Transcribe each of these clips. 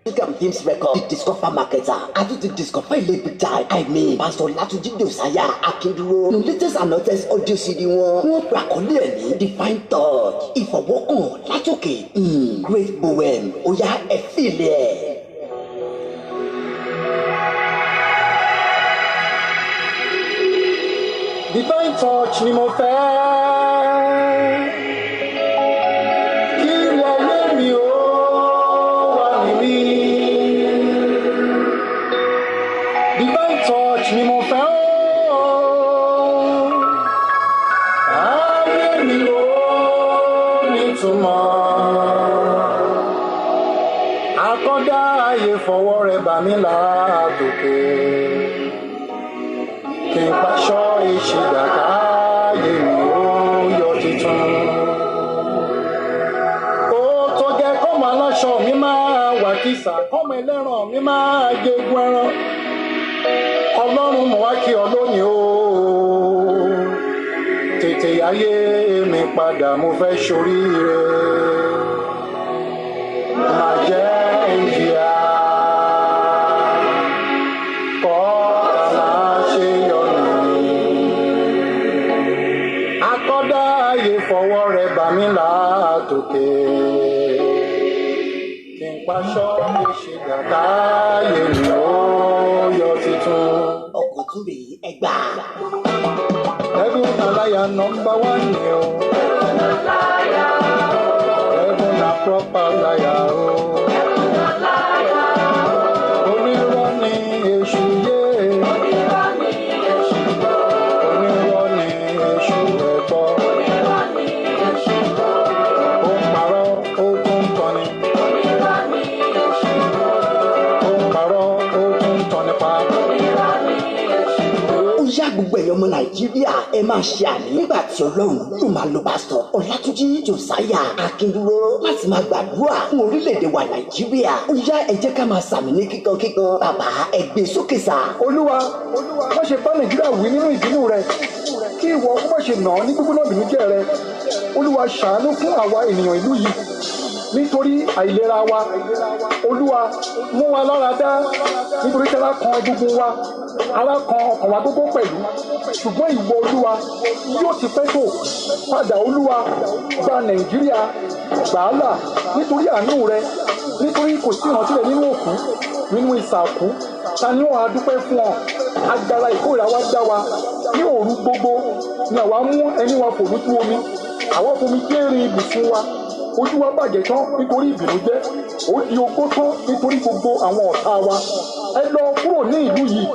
Music Films Record, the Discover Marketer, I do the Discover big time. I mean, Pastor Latuji Josiah Akinduro. No latest and latest audio CD wọ́n pe àkọlé ẹ̀ ní Divine Touch. Ìfọwọ́kàn látòkè. Great poem. Ó yá ẹ feel ẹ̀. Divine Touch ni mo fẹ́. Kí ilẹ̀ ayé mi ó wà níbí. Divine Touch ni mo fẹ́ ó. Ayé mi ó nítumọ̀. Àkọ́dá ayé fọwọ́ rẹ̀ bà mí látòkè. Kí n paṣọ ìṣìdàkà ayé mi ó yọ titun. Ó tó gẹ́ kọ́mọ aláṣọ mi máa wà kìsà, kọ́mọ ẹlẹ́ran mi máa jẹgun ẹran. Ọlọ́run mo wá kí ọ lónìí o. Tètè ayé mi padà, mo fẹ́ ṣoríire. Má jẹ́ ìjìyà. Fọwọ́ rẹ̀ bà mí látòkè. Kí n paṣọ ìṣe gàdá ayé mi ó yọ titun. Ọkọ̀ tún rèé ẹgbà. Heaven alaya number one ni o. Heaven na proper liar o. Onírọ́ ni èṣù yé. Onírọ́ ni èṣù ẹ̀gbọ́. Gbogbo ẹ̀yọ́ ọmọ Nàìjíríà ẹ máa ṣe àmì nígbà tí Ọlọ́run yóò máa lo pásítọ̀ Ọlátúnjí Josiah Akinduro láti máa gbàdúrà fún orílẹ̀-èdè wa Nàìjíríà. Ó yá ẹ jẹ́ ká máa sàmì ní kíkankíkan. Bàbá ẹ gbé sókè sá. Olúwa má ṣe bá Nàìjíríà wí nínú ìbínú rẹ, kí ìwọ má ṣe nà án ní gbígbóná ìbìnújẹ́ rẹ. Olúwa ṣàánú fún àwa ènìyàn ìlú yìí nítorí àìlera wa. Olúwa mú wa lára dá nítorí tí ara kan egungun wa, ara kan ọkàn wa gógó pẹ̀lú. Ṣùgbọ́n ìwọ Olúwa yóò ti pẹ́ tó. Padà Olúwa gba Nàìjíríà, gbà á là nítorí àánú rẹ, nítorí kò sí ìrántí rẹ nínú òkú, nínú ìsàkú. Ta ni ó wá dúpẹ́ fún ọ? Agbára ìkórìíra wa dá wa. Ní òru gbogbo ni àwa mú ẹní wa fò lójú omi. Àwa fomi jẹ́rìí ibùsùn wa. Ojú wa bàjẹ́ tán nítorí ìbìnújẹ́. Ó di ogbó tán nítorí gbogbo àwọn ọ̀tá wa. Ẹ lọ kúrò ní ìlú yìí.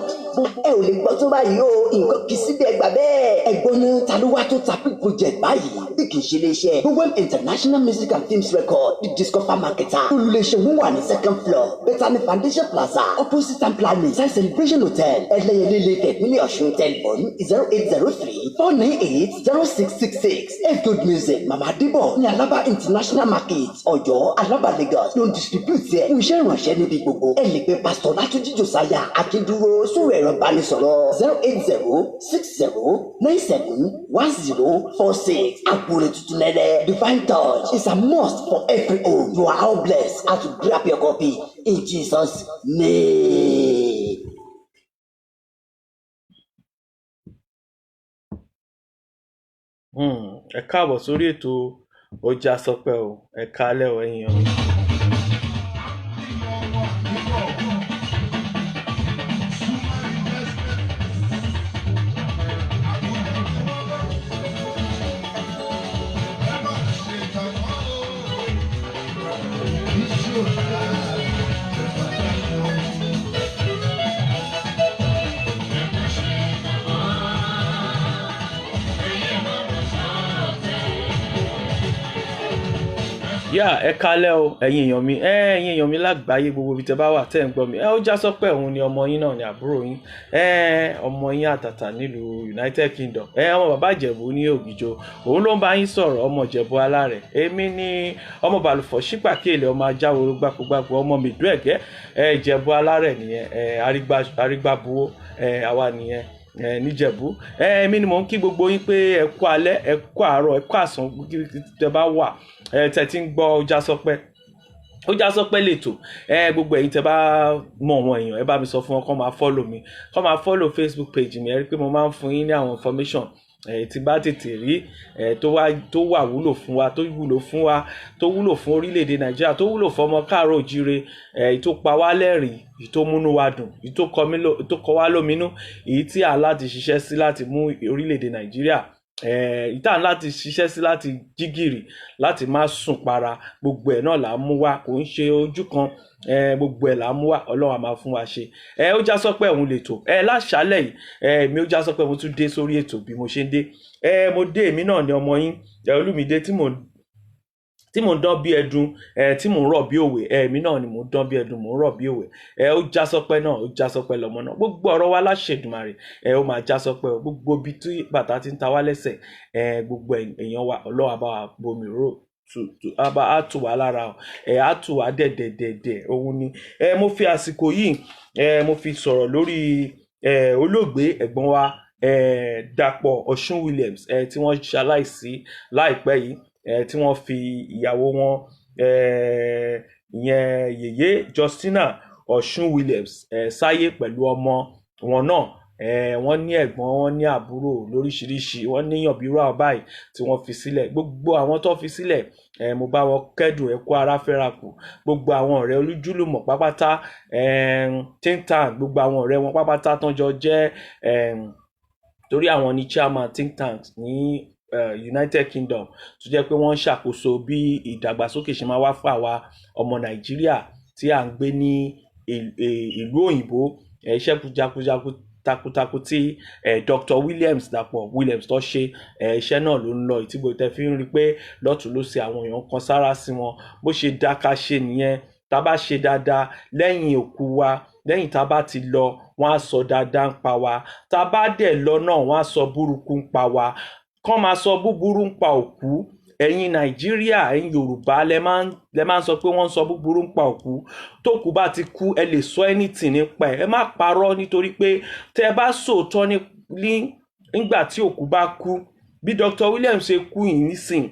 Ẹ ò lè gbọ́ tó báyìí o, nǹkan kì í síbẹ̀ gbà bẹ́ẹ̀. Ẹ̀gbọ́n náà ta ló wá tó ta project báyìí bí kì í ṣe iléeṣẹ́ Bowen International Music and Films Record, the Discover Marketer. Olùléṣẹ́ wọn wà ní second floor Bethany Foundation Plaza opposite and planning Science Celebration Hotel Ẹlẹ́yẹlé Lake nílẹ̀ Ọ̀ṣun. Telephone 0803-498-0666. Good Music Mama Debo ní Alaba International Market Ọ̀yọ́ Alaba Lagos ló ń distribute ẹ̀ fún iṣẹ́ ìrànṣẹ́ níbi gbogbo. Ẹ lè pe Pastor Latuji Josiah Akinduro sórí ẹ̀rọ ìbánisọ̀rọ̀ 08060971046. Àpòrè tuntun lẹ́lẹ́ Divine Touch is a must for every home. You are all blessed as you grab your copy in Jesus' name. Ẹ káàbọ̀ sórí ètò Ọjà Sọpẹ́ o. Ẹ káalẹ́ o ẹ̀yin ọ̀rẹ́. Ẹ kálẹ́ o ẹ̀yin èèyàn mi lágbàáyé gbogbo ibi tẹ́ bá wà tẹ́ ń gbọ́ mi. Ọjà Sọpẹ́ òun ni ọmọ yín náà ni àbúrò yín. Ọmọ yín àtàtà nílùú United Kingdom. Ọmọ bàbá Ìjẹ̀bú ní Ògìjò. Òun ló ń bá yín sọ̀rọ̀, ọmọ Ìjẹ̀bú alárẹ̀. Èmi ni ọmọ Bàlùfọ̀ Ṣípàkèlè, ọmọ Ajáwòrò gbàkúgbàkú, ọmọ Mìdúẹ̀gẹ́. Ìjẹ̀bú alárẹ̀ nìyẹn. Arígbábuwó àwa nìyẹn. Níjẹ̀bú. Èmi ni mò ń kí gbogbo yín pé ẹ kú alẹ́, ẹ kú àárọ̀, ẹ kú àsán tẹ́ bá wà. Tẹ́ ti ń gbọ́ Ọjà Sọpẹ́. ó já sọ pé lẹ́tọ̀ gbogbo ẹ̀yin tẹ́ bá mọ̀ wọn èèyàn ẹ bá mi sọ fún wọn kó máa follow mi, kó máa follow Facebook page mi. ẹ rí pé mo máa ń fún yín ní àwọn information tí bá tètè rí tó wà wúlò fún wa, tó wúlò fún wa, tó wúlò fún orílẹ̀-èdè Nàìjíríà, tó wúlò fún ọmọ káàárọ̀ òjíire, èyí tó pa wá lẹ́rìn, èyí tó múnú wa dùn, èyí tó kọ wá lóminú, èyí tí à ń láti ṣiṣẹ́ sí láti mú orílẹ̀-èdè Nàìjíríà ìta láti ṣiṣẹ́ sí láti jígìrì, láti má sùn para. Gbogbo ẹ̀ náà là ń mú wá, kò ń ṣe ojú kan, gbogbo ẹ̀ là ń mú wá. Ọlọ́run á máa fún wa ṣe. Ó já sọ pé òun lè tò láṣálẹ̀ yìí. Mi ó já sọ pé mo tún dé sórí ètò bí mo ṣe ń dé. Mo dé, èmi náà ni ọmọ yín Olúmídé tí mò ń dán bí ẹdun, tí mò ń rọ̀ bí òwe. Èmi náà ni mò ń dán bí ẹdun, mò ń rọ̀ bí òwe. Ó já sọpẹ́ náà, ó já sọpẹ́ lọ́mọ náà. Gbogbo ọ̀rọ̀ wa láṣẹ Èdùmàrè, ó máa já sọpẹ́. Gbogbo ibi tí bàtà ti ń ta wá lẹ́sẹ̀, gbogbo èèyàn wa Ọlọ́run á bá wa bomi ró, á tù wá lára, á tù wá dẹ̀dẹ̀dẹ̀dẹ̀. Òun ni mo fi àsìkò yìí mo fi sọ̀rọ̀ lórí olóògbé ẹ̀gbọ́n wa Dàpọ̀ Ọ̀ṣun Williams tí wọ́n ṣaláìsí láìpẹ́ yìí, tí wọ́n fi ìyàwó wọn ìyẹn yèyé Justina Ọ̀ṣun Williams sáyé pẹ̀lú ọmọ wọn náà. Wọ́n ní ẹ̀gbọ́n, wọ́n ní àbúrò lóríṣiríṣi, wọ́n níyàn bí rà báyìí tí wọ́n fi sílẹ̀. Gbogbo àwọn tó fi sílẹ̀ mo bá wọn kẹ́dùn, ẹ kú ara fẹ́ra kù. Gbogbo àwọn ọ̀rẹ́ olújúlùmọ̀ pápátá, think tank, gbogbo àwọn ọ̀rẹ́ wọn pápátá tán jọ jẹ́ torí àwọn ní chairman think tank ní United Kingdom, tó jẹ́ pé wọ́n ń ṣàkóso bí ìdàgbàsókè ṣe máa wá fún àwa ọmọ Nàìjíríà tí à ń gbé ní ìlú òyìnbó. Iṣẹ́ jagunjagun takuntakun tí Dr. Williams Dàpọ̀ Williams tó ṣe, iṣẹ́ náà ló ń lọ. Ìtìgbò tẹ́ fi ń rí pé lọ́tùn ló ṣe àwọn èèyàn kan sára sí wọn. Bó ṣe dá ká ṣe nìyẹn. Tá bá ṣe dáadáa lẹ́yìn òkú wa, lẹ́yìn tá bá ti lọ, wọ́n á sọ dáadáa ń pa wa. Tá bá dẹ̀ lọ náà, wọ́n á sọ burúkú ń pa wa. Kán máa sọ búburú ń pa òkú. Ẹ̀yin Nàìjíríà, ẹ̀yin Yorùbá lẹ máa ń sọ pé wọ́n ń sọ búburú ń pa òkú. Tókú bá ti kú, ẹ lè sọ anything nípa ẹ̀. Ẹ má parọ́, nítorí pé tẹ́ bá sòótọ́ nígbà tí òkú bá kú, bí Dr. Williams ṣe kú yìí nísìn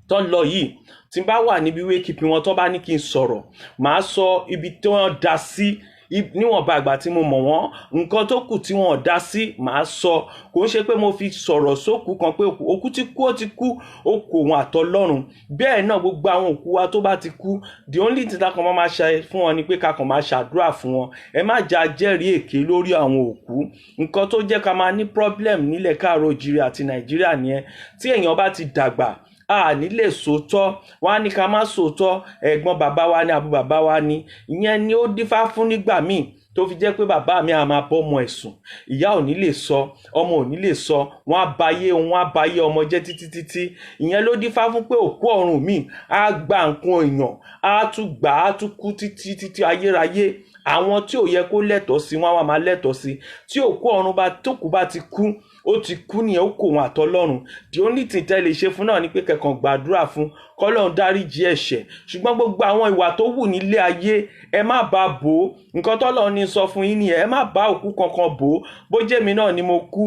tó lọ yìí, tí n bá wà níbi wékìpì wọn tó bá ní kí n sọ̀rọ̀, màá sọ ibi tí wọ́n dá sí. Níwọ̀nba àgbà tí mo mọ̀ wọ́n, nǹkan tó kù tí wọ́n dá sí màá sọ. Kò ń ṣe pé mo fi sọ̀rọ̀ sókú kan pé òkú ti kú, ó ti kú, ó kò wọn àtọlọ́run. Bẹ́ẹ̀ náà gbogbo àwọn òkú wa tó bá ti kú, the only thing tá kan máa ṣe fún wọn ni pé ká kàn máa ṣàdúrà fún wọn. Ẹ má jà jẹ́rìí èké lórí àwọn òkú. Nǹkan tó jẹ́ ká máa ní problem nílẹ̀ káàárọ̀ òjíire àti Nàìjíríà nìyẹn. Tí èèyàn bá ti dàgbà, a ní lè sòótọ́, wọ́n á ní ká má sòótọ́, ẹ̀gbọ́n bàbá wa ní àbúrò bàbá wa ní. Ìyẹn ni ó dífá fún nígbà míì tó fi jẹ́ pé bàbá mi á máa bọ́ ọmọ ẹ̀sùn, ìyá ò ní lè sọ, ọmọ ò ní lè sọ, wọ́n á bayé ọmọ jẹ́ títí. Ìyẹn ló dífá fún pé òkú ọ̀run mi á gba nǹkan èèyàn, á tún kú títí ayérayé. Àwọn tí ò yẹ kó lẹ́tọ̀ọ́ sí, wọ́n á máa lẹ́tọ̀ọ́ sí. Tí òkú ọ̀run tókú bá ti kú, ó ti kú nìyẹn, ó kò wọn àtọlọ́run. The only thing tẹ́ lè ṣe fún náà ni pé kẹ̀kàn gbàdúrà fún kọ́lọ́run dáríjì ẹ̀ṣẹ̀. Ṣùgbọ́n gbogbo àwọn ìwà tó wù nílé ayé, ẹ má bá bò ó. Nǹkan tọ́lọ́run ní sọ fún yín nìyẹn, ẹ má bá òkú kankan bò ó. Bó jẹ́ mi náà ni mo kú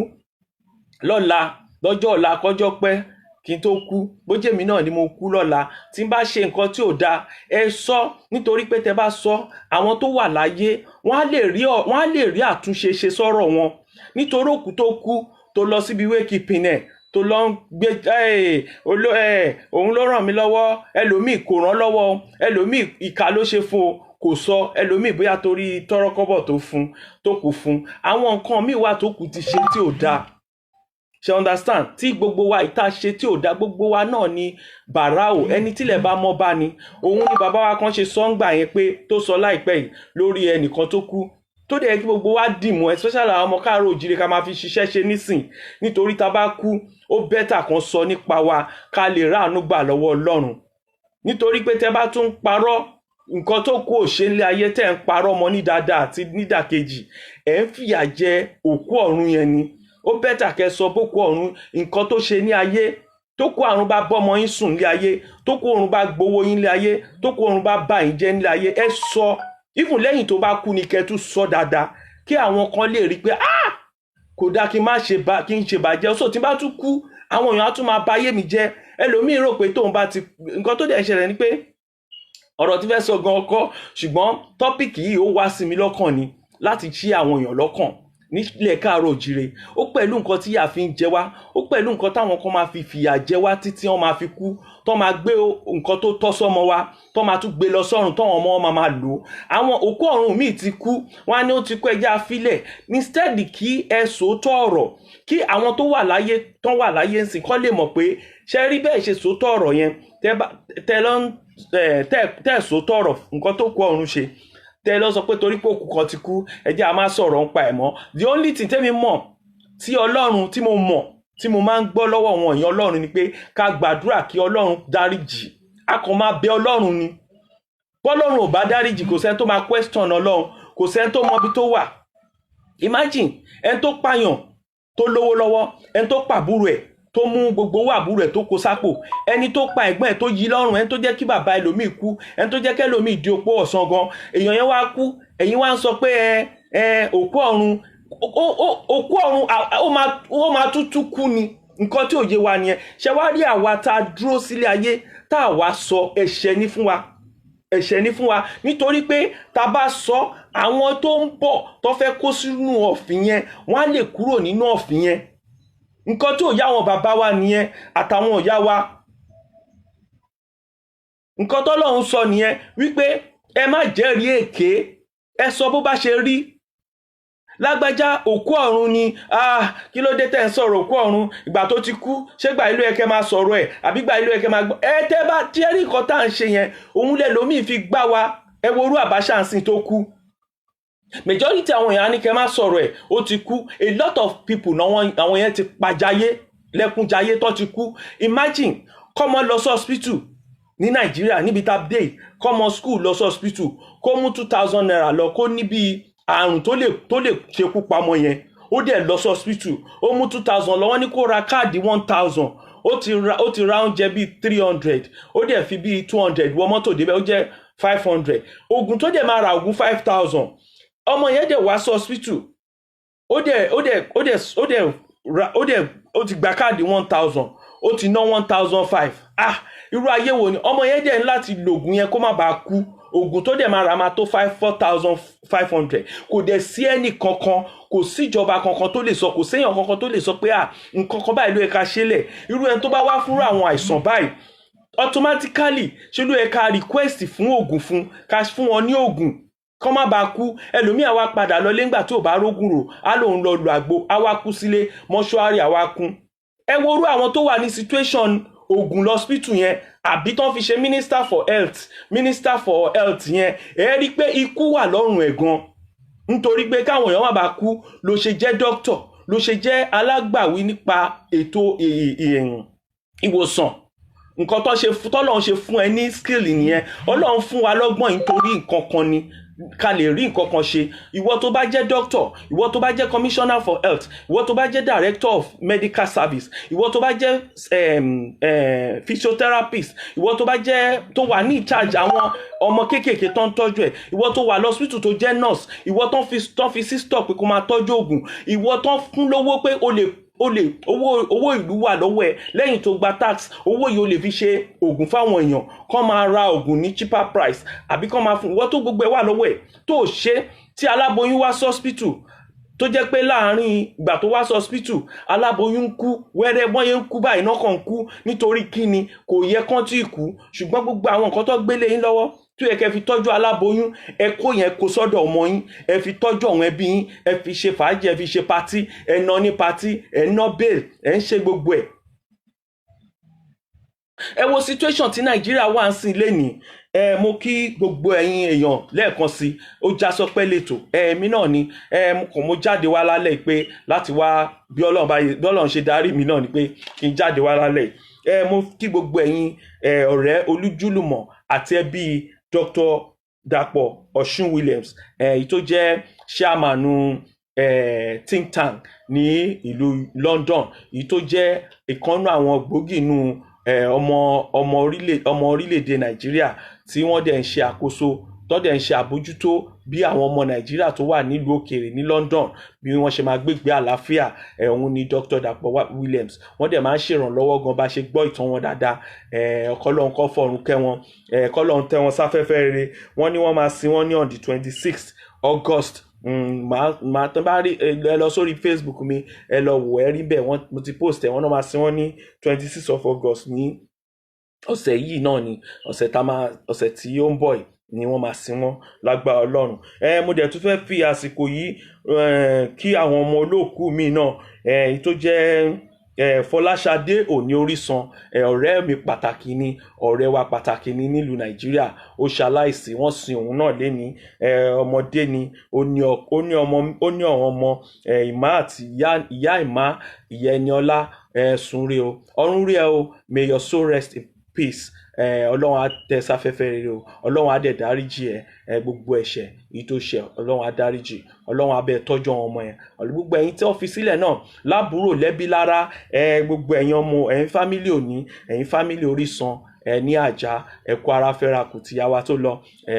lọ́jọ́ ọ̀la kọjọ́ pẹ́ kí n tó kú, bó jẹ́ mi náà ni mo kú lọ́la, tí n bá ṣe nǹkan tí ò dáa, ẹ sọ. Nítorí pé tẹ́ bá sọ, àwọn tó wà láyé wọ́n á lè rí àtúnṣe ṣe sọ́rọ̀ wọn. Nítorí òkú tó kú tó lọ síbi wékìpìn ẹ̀ tó lọ ń gbé òun ló ràn mí lọ́wọ́, ẹlòmíì kò ràn lọ́wọ́, ẹlòmíì ìkà ló ṣe fún o, kò sọ. ẹlòmíì bóyá torí tọ́rọ́kọ́bọ̀ tó kù fún. Àwọn nǹkan míì wà tó kù ti ṣe tí ò dáa, ṣe understand? Tí gbogbo wa ìta ṣe tí ò dáa, gbogbo wa náà ni bàráò. Ẹni tílẹ̀ bá mọ́ bá ni. Òun ni bàbá wa kan ṣe sọ́ngbà yẹn pé tó sọ láìpẹ́ yìí lórí ẹnìkan tó kú, tó dẹ̀ kí gbogbo wa dìmú, especially àwọn ọmọ káàárọ̀ òjíire ká máa fi ṣiṣẹ́ ṣe nísìn. Nítorí tá bá kú, ó bẹ́tà kan sọ nípa wa ká lè ráàánú gbà lọ́wọ́ Ọlọ́run. Nítorí pé tẹ́ bá tún parọ́ nǹkan tó kú òṣè nílé ayé, tẹ́ ń parọ́ mọ́ ní dáadáa àti nídàkejì, ẹ̀ ń fìyà jẹ òkú ọ̀run yẹn ni. Ó bẹ́tà kẹ́ sọ bókú ọ̀run nǹkan tó ṣe ní ayé. Tó kú ọ̀run bá bọ́mọ yín sùn ní ayé, tó kú ọ̀run bá gbowó yín ní ayé, tó kú ọ̀run bá bà yín jẹ́ ní ayé, ẹ sọ. Even lẹ́yìn tó bá kú ni kẹ́ tún sọ dáadáa, kí àwọn kan lè rí pé kò dá kí n ṣe bàjẹ́. So tí n bá tún kú, àwọn èèyàn á tún máa bà ayé mi jẹ́. Ẹlòmíì rò pé tóun bá ti, nǹkan tó dẹ̀ ṣẹlẹ̀ ni pé ọ̀rọ̀ tí fẹ́ sọ gan ọkọ ṣùgbọ́n tọ́pìkì yìí ó wá sí mi lọ́kàn ni láti ṣí àwọn èèyàn lọ́kàn nílẹ̀ káàárọ̀ òjìrè. Ó pẹ̀lú nǹkan tí ìyà fi ń jẹ wá, ó pẹ̀lú nǹkan táwọn kan máa fi fìyà jẹ wá títí wọ́n máa fi kú, tó máa gbé nǹkan tó tọ́ sọ́mọ wa, tó máa tún gbé lọ sọ́run táwọn ọmọ wọn máa lò. Àwọn òkú ọ̀run míì ti kú, wọ́n á ní ó ti kú ẹjẹ́ afílẹ̀. Instead kí ẹ sòótọ́ ọ̀rọ̀, kí àwọn tó wà láyé ń sìn kọ́ lè mọ̀ pé ṣe rí bẹ́ẹ̀ ṣe sòótọ́ ọ̀rọ̀ yẹn tẹ́ sòótọ́ ọ̀rọ̀ nǹkan tó kú ọ̀run ṣe tẹ́ lọ sọ pé torí pé òkú kan ti kú ẹjẹ́ a máa sọ̀rọ̀ ń pa ẹ̀ mọ́. The only thing tẹ́mi mọ̀ tí Ọlọ́run tí mo mọ̀ tí mo máa ń gbọ́ lọ́wọ́ wọn èèyàn Ọlọ́run ni pé ká gbàdúrà kí Ọlọ́run dáríjì. A kàn máa bẹ Ọlọ́run ni. Bọ́lọ́run ò bá dáríjì kò sẹ́ni tó máa question Ọlọ́run, kò sẹ́ni tó mọ ibi tó wà. Imagine ẹni tó pààyàn tó lówó lọ́wọ́, ẹni tó pàbúrò ẹ̀ tó mú gbogbo owó àbúrò ẹ̀ tó kó sápò, ẹni tó pa ẹ̀gbọ́n ẹ̀ tó yí lọ́rùn, ẹni tó jẹ́ kí bàbá ẹlòmíì kú, ẹni tó jẹ́ kí ẹlòmíì di opó ọ̀sán gan, èèyàn yẹn wá kú, ẹ̀yin wá ń sọ pé òkú ọ̀run ó máa tútù kú ni. Nǹkan tí ò yé wa nìyẹn. Ṣé wá rí àwa tá a dúró sílé ayé tá a wá sọ ẹ̀ṣẹ̀ ní fún wa, ẹ̀ṣẹ̀ ní fún wa, nítorí pé tá bá sọ àwọn tó ń bọ̀ tó fẹ́ kó sínú ọ̀fìn yẹn wọ́n á lè kúrò nínú ọ̀fìn yẹn. Nǹkan tí ò yá àwọn bàbá wa nìyẹn àtàwọn ìyá wa. Nǹkan t'Ọlọ́run sọ nìyẹn wípé ẹ má jẹ́rìí èké, ẹ sọ bó bá ṣe rí. Lágbájá òkú ọ̀run ni, kí ló dé tẹ́ ń sọ̀rọ̀ òkú ọ̀run ìgbà tó ti kú, ṣé gbà ìlú ẹ̀kẹ́ máa sọ̀rọ̀ ẹ̀ àbí gbà ìlú ẹ̀kẹ́ máa gbọ́. Tẹ́ bá jẹ́rìí nǹkan tá à ń ṣe yẹn, òun lẹ̀ lómi fi gbá wa. Ẹ worú Abacha ń sìn tó kú. Majority àwọn èèyàn ní kẹ́ má sọ̀rọ̀ ẹ̀, ó ti kú. A lot of people àwọn yẹn ti pàjáyé lẹ́kúnjayé tó ti kú. Imagine kọ́mọ lọ sí hospital ní Nàìjíríà níbi tá dé, kọ́mọ school lọ sí hospital kó mú 2000 naira lọ, kó níbi àrùn tó lè ṣekú pamọ́ yẹn, ó dẹ̀ lọ sí hospital, ó mú 2000 lọ, wọ́n ní kó ra káàdì 1000, ó ti ra oúnjẹ bíi 300, ó dẹ̀ fi bíi 200 wọ mọ́tò débẹ̀, ó jẹ́ 500. Oògùn tó dẹ̀ máa ra oògùn 5000. Ọmọ yẹn dẹ̀ wá sí hospital, ó ti gba káàdì 1000, ó ti ná 1005. Irú ayé wo ni? Ọmọ yẹn dẹ̀ ń láti lògùn yẹn kó má bàa kú. Oògùn tó dẹ̀ máa ra máa tó 4500. Kò dẹ̀ sí ẹnì kankan, kò sí ìjọba kankan tó lè sọ, kò séèyàn kankan tó lè sọ pé nǹkan kan báyìí ló yẹ ká ṣe lẹ̀. Irú ẹni tó bá wá fúnra àwọn àìsàn báyìí automatically ṣe ló yẹ ká request fún oògùn ká fún wọn ní oògùn kọ́ má bàa kú. Ẹlòmíì á wá padà lọ lẹ́ngbà tí ò bá rógùn rò, á lòun lọ lu àgbo, á wá kú sílé mọ́ṣúárì, á wá kú. Ẹ worú àwọn tó wà ní situation oògùn lọ́spítù yẹn àbí tán fi ṣe minister for health yẹn, ẹ rí pé ikú wà lọ́rùn ẹ̀ gan. Nítorí pé káwọn èèyàn má bàa kú ló ṣe jẹ́ doctor, ló ṣe jẹ́ alágbàwí nípa ètò ìwòsàn. Nǹkan t'Ọlọ́run ṣe fún ẹ ní skill nìyẹn. Ọlọ́run fún wa lọ́gbọ́n nítorí nǹkan kan ni ká lè rí nǹkan kan ṣe. Ìwọ tó bá jẹ́ doctor, ìwọ tó bá jẹ́ commissioner for health, ìwọ tó bá jẹ́ director of medical service, ìwọ tó bá jẹ́ physiotherapist, ìwọ tó bá jẹ́ tó wà ní charge àwọn ọmọ kéékèèké tó ń tọ́jú ẹ̀, ìwọ tó wà lọ́sítù tó jẹ́ nurse, ìwọ tó fi sí stock pé kó máa tọ́jú oògùn, ìwọ tó fún lówó pé owó ìlú wà lọ́wọ́ ẹ̀ lẹ́yìn tó gba tax, owó yìí ó lè fi ṣe oògùn fáwọn èèyàn kán máa ra oògùn ní cheaper price àbí kán máa fún ìwọ tó gbogbo ẹ̀ wà lọ́wọ́ ẹ̀ tó ṣe. Tí aláboyún wá sí hospital tó jẹ́ pé láàárín ìgbà tó wá sí hospital aláboyún ń kú wẹ́rẹ́, wọ́n yẹn ń kú báyìí náà kàn ń kú nítorí kíni kò yẹ kán tí ì kú, ṣùgbọ́n gbogbo àwọn nǹkan tó gbélé yín lọ́wọ́ tó yẹ kẹ́ fi tọ́jú aláboyún, ẹ kó yẹn kó sọ́dọ̀ ọmọ yín, ẹ fi tọ́jú àwọn ẹbí yín, ẹ fi ṣe fàájì, ẹ fi ṣe patí, ẹ ná ní patí, ẹ ná bail, ẹ ń ṣe gbogbo ẹ̀. Ẹ wo situation tí Nàìjíríà wà ń sìn lénìí. Mo kí gbogbo ẹ̀yin èèyàn lẹ́ẹ̀kan sí, ó já sọpẹ́ lẹ́tọ̀. Èmi náà ni mo jáde wá lálẹ́ pé láti wá bí Ọlọ́run ṣe darí mi náà ni pé kí n jáde wá lálẹ́. Mo kí gbogbo ẹ̀yin ọ̀rẹ́ olújúlùmọ̀ àti ẹbí Dr. Dàpọ̀ Ọ̀ṣun Williams, èyí tó jẹ́ chairman think tank ní ìlú London, èyí tó jẹ́ ìkànnú àwọn gbòógì nínú ọmọ orílẹ̀-èdè Nàìjíríà tí wọ́n dẹ̀ ń ṣe àkóso tọ́dẹ̀ ń ṣe àbójútó bí àwọn ọmọ Nàìjíríà tó wà nílùú òkèèrè ní London bí wọ́n ṣe máa gbégbé àlàáfíà òun ni Dr. Dapo Williams wọ́n dẹ̀ máa ń ṣèrànlọ́wọ́ gan bá ṣe gbọ́ ìtàn wọn dáadáa kọ́lọ́hún kọ́ fọ̀run kẹ́ wọn kọ́lọ́hún tẹ́ wọn sáfẹ́fẹ́ rere wọ́n ní wọ́n máa sin wọ́n ní on the 26th August màá tán bá rí ẹ lọ sórí Facebook mi ẹ lọ wò ẹ rí bẹ́ẹ̀ mo ti post ẹ wọ́n náà máa sin wọ́n ní 26th of August ní ọ̀sẹ̀ yìí náà ni ọ̀sẹ̀ tí ó ń bọ̀ yìí ni wọ́n máa sin wọ́n lágbára Ọlọ́run mo dẹ̀ tún fẹ́ fi àsìkò yìí kí àwọn ọmọ olóòkú mi náà èyí tó jẹ́ Fọláṣadé Òní Orísan ọ̀rẹ́ mi pàtàkì ni ọ̀rẹ́ wa pàtàkì ni nílùú Nàìjíríà ó ṣaláìsí wọ́n sin òun náà léni ọmọdé ni ó ní àwọn ọmọ ìmá àti ìyá ìmá ìyá Ẹniọlá sunre o ọ̀run rí ẹ o may your soul rest in peace Ọlọ́run á tẹ́ sáfẹ́fẹ́ rere o Ọlọ́run á dẹ̀ dáríjì ẹ gbogbo ẹ̀ṣẹ̀ èyí tó ṣẹ̀ Ọlọ́run á dáríjì Ọlọ́run á bẹ̀ tọ́jú àwọn ọmọ yẹn gbogbo ẹ̀yin tí wọ́n fi sílẹ̀ náà lábúrò lẹ́bí lára gbogbo ẹ̀yin ọmọ ẹ̀yin fámílì Òní ẹ̀yin fámílì Orísan ní Àjà ẹ̀kú ara fẹ́ra kù tìyàwó tó lọ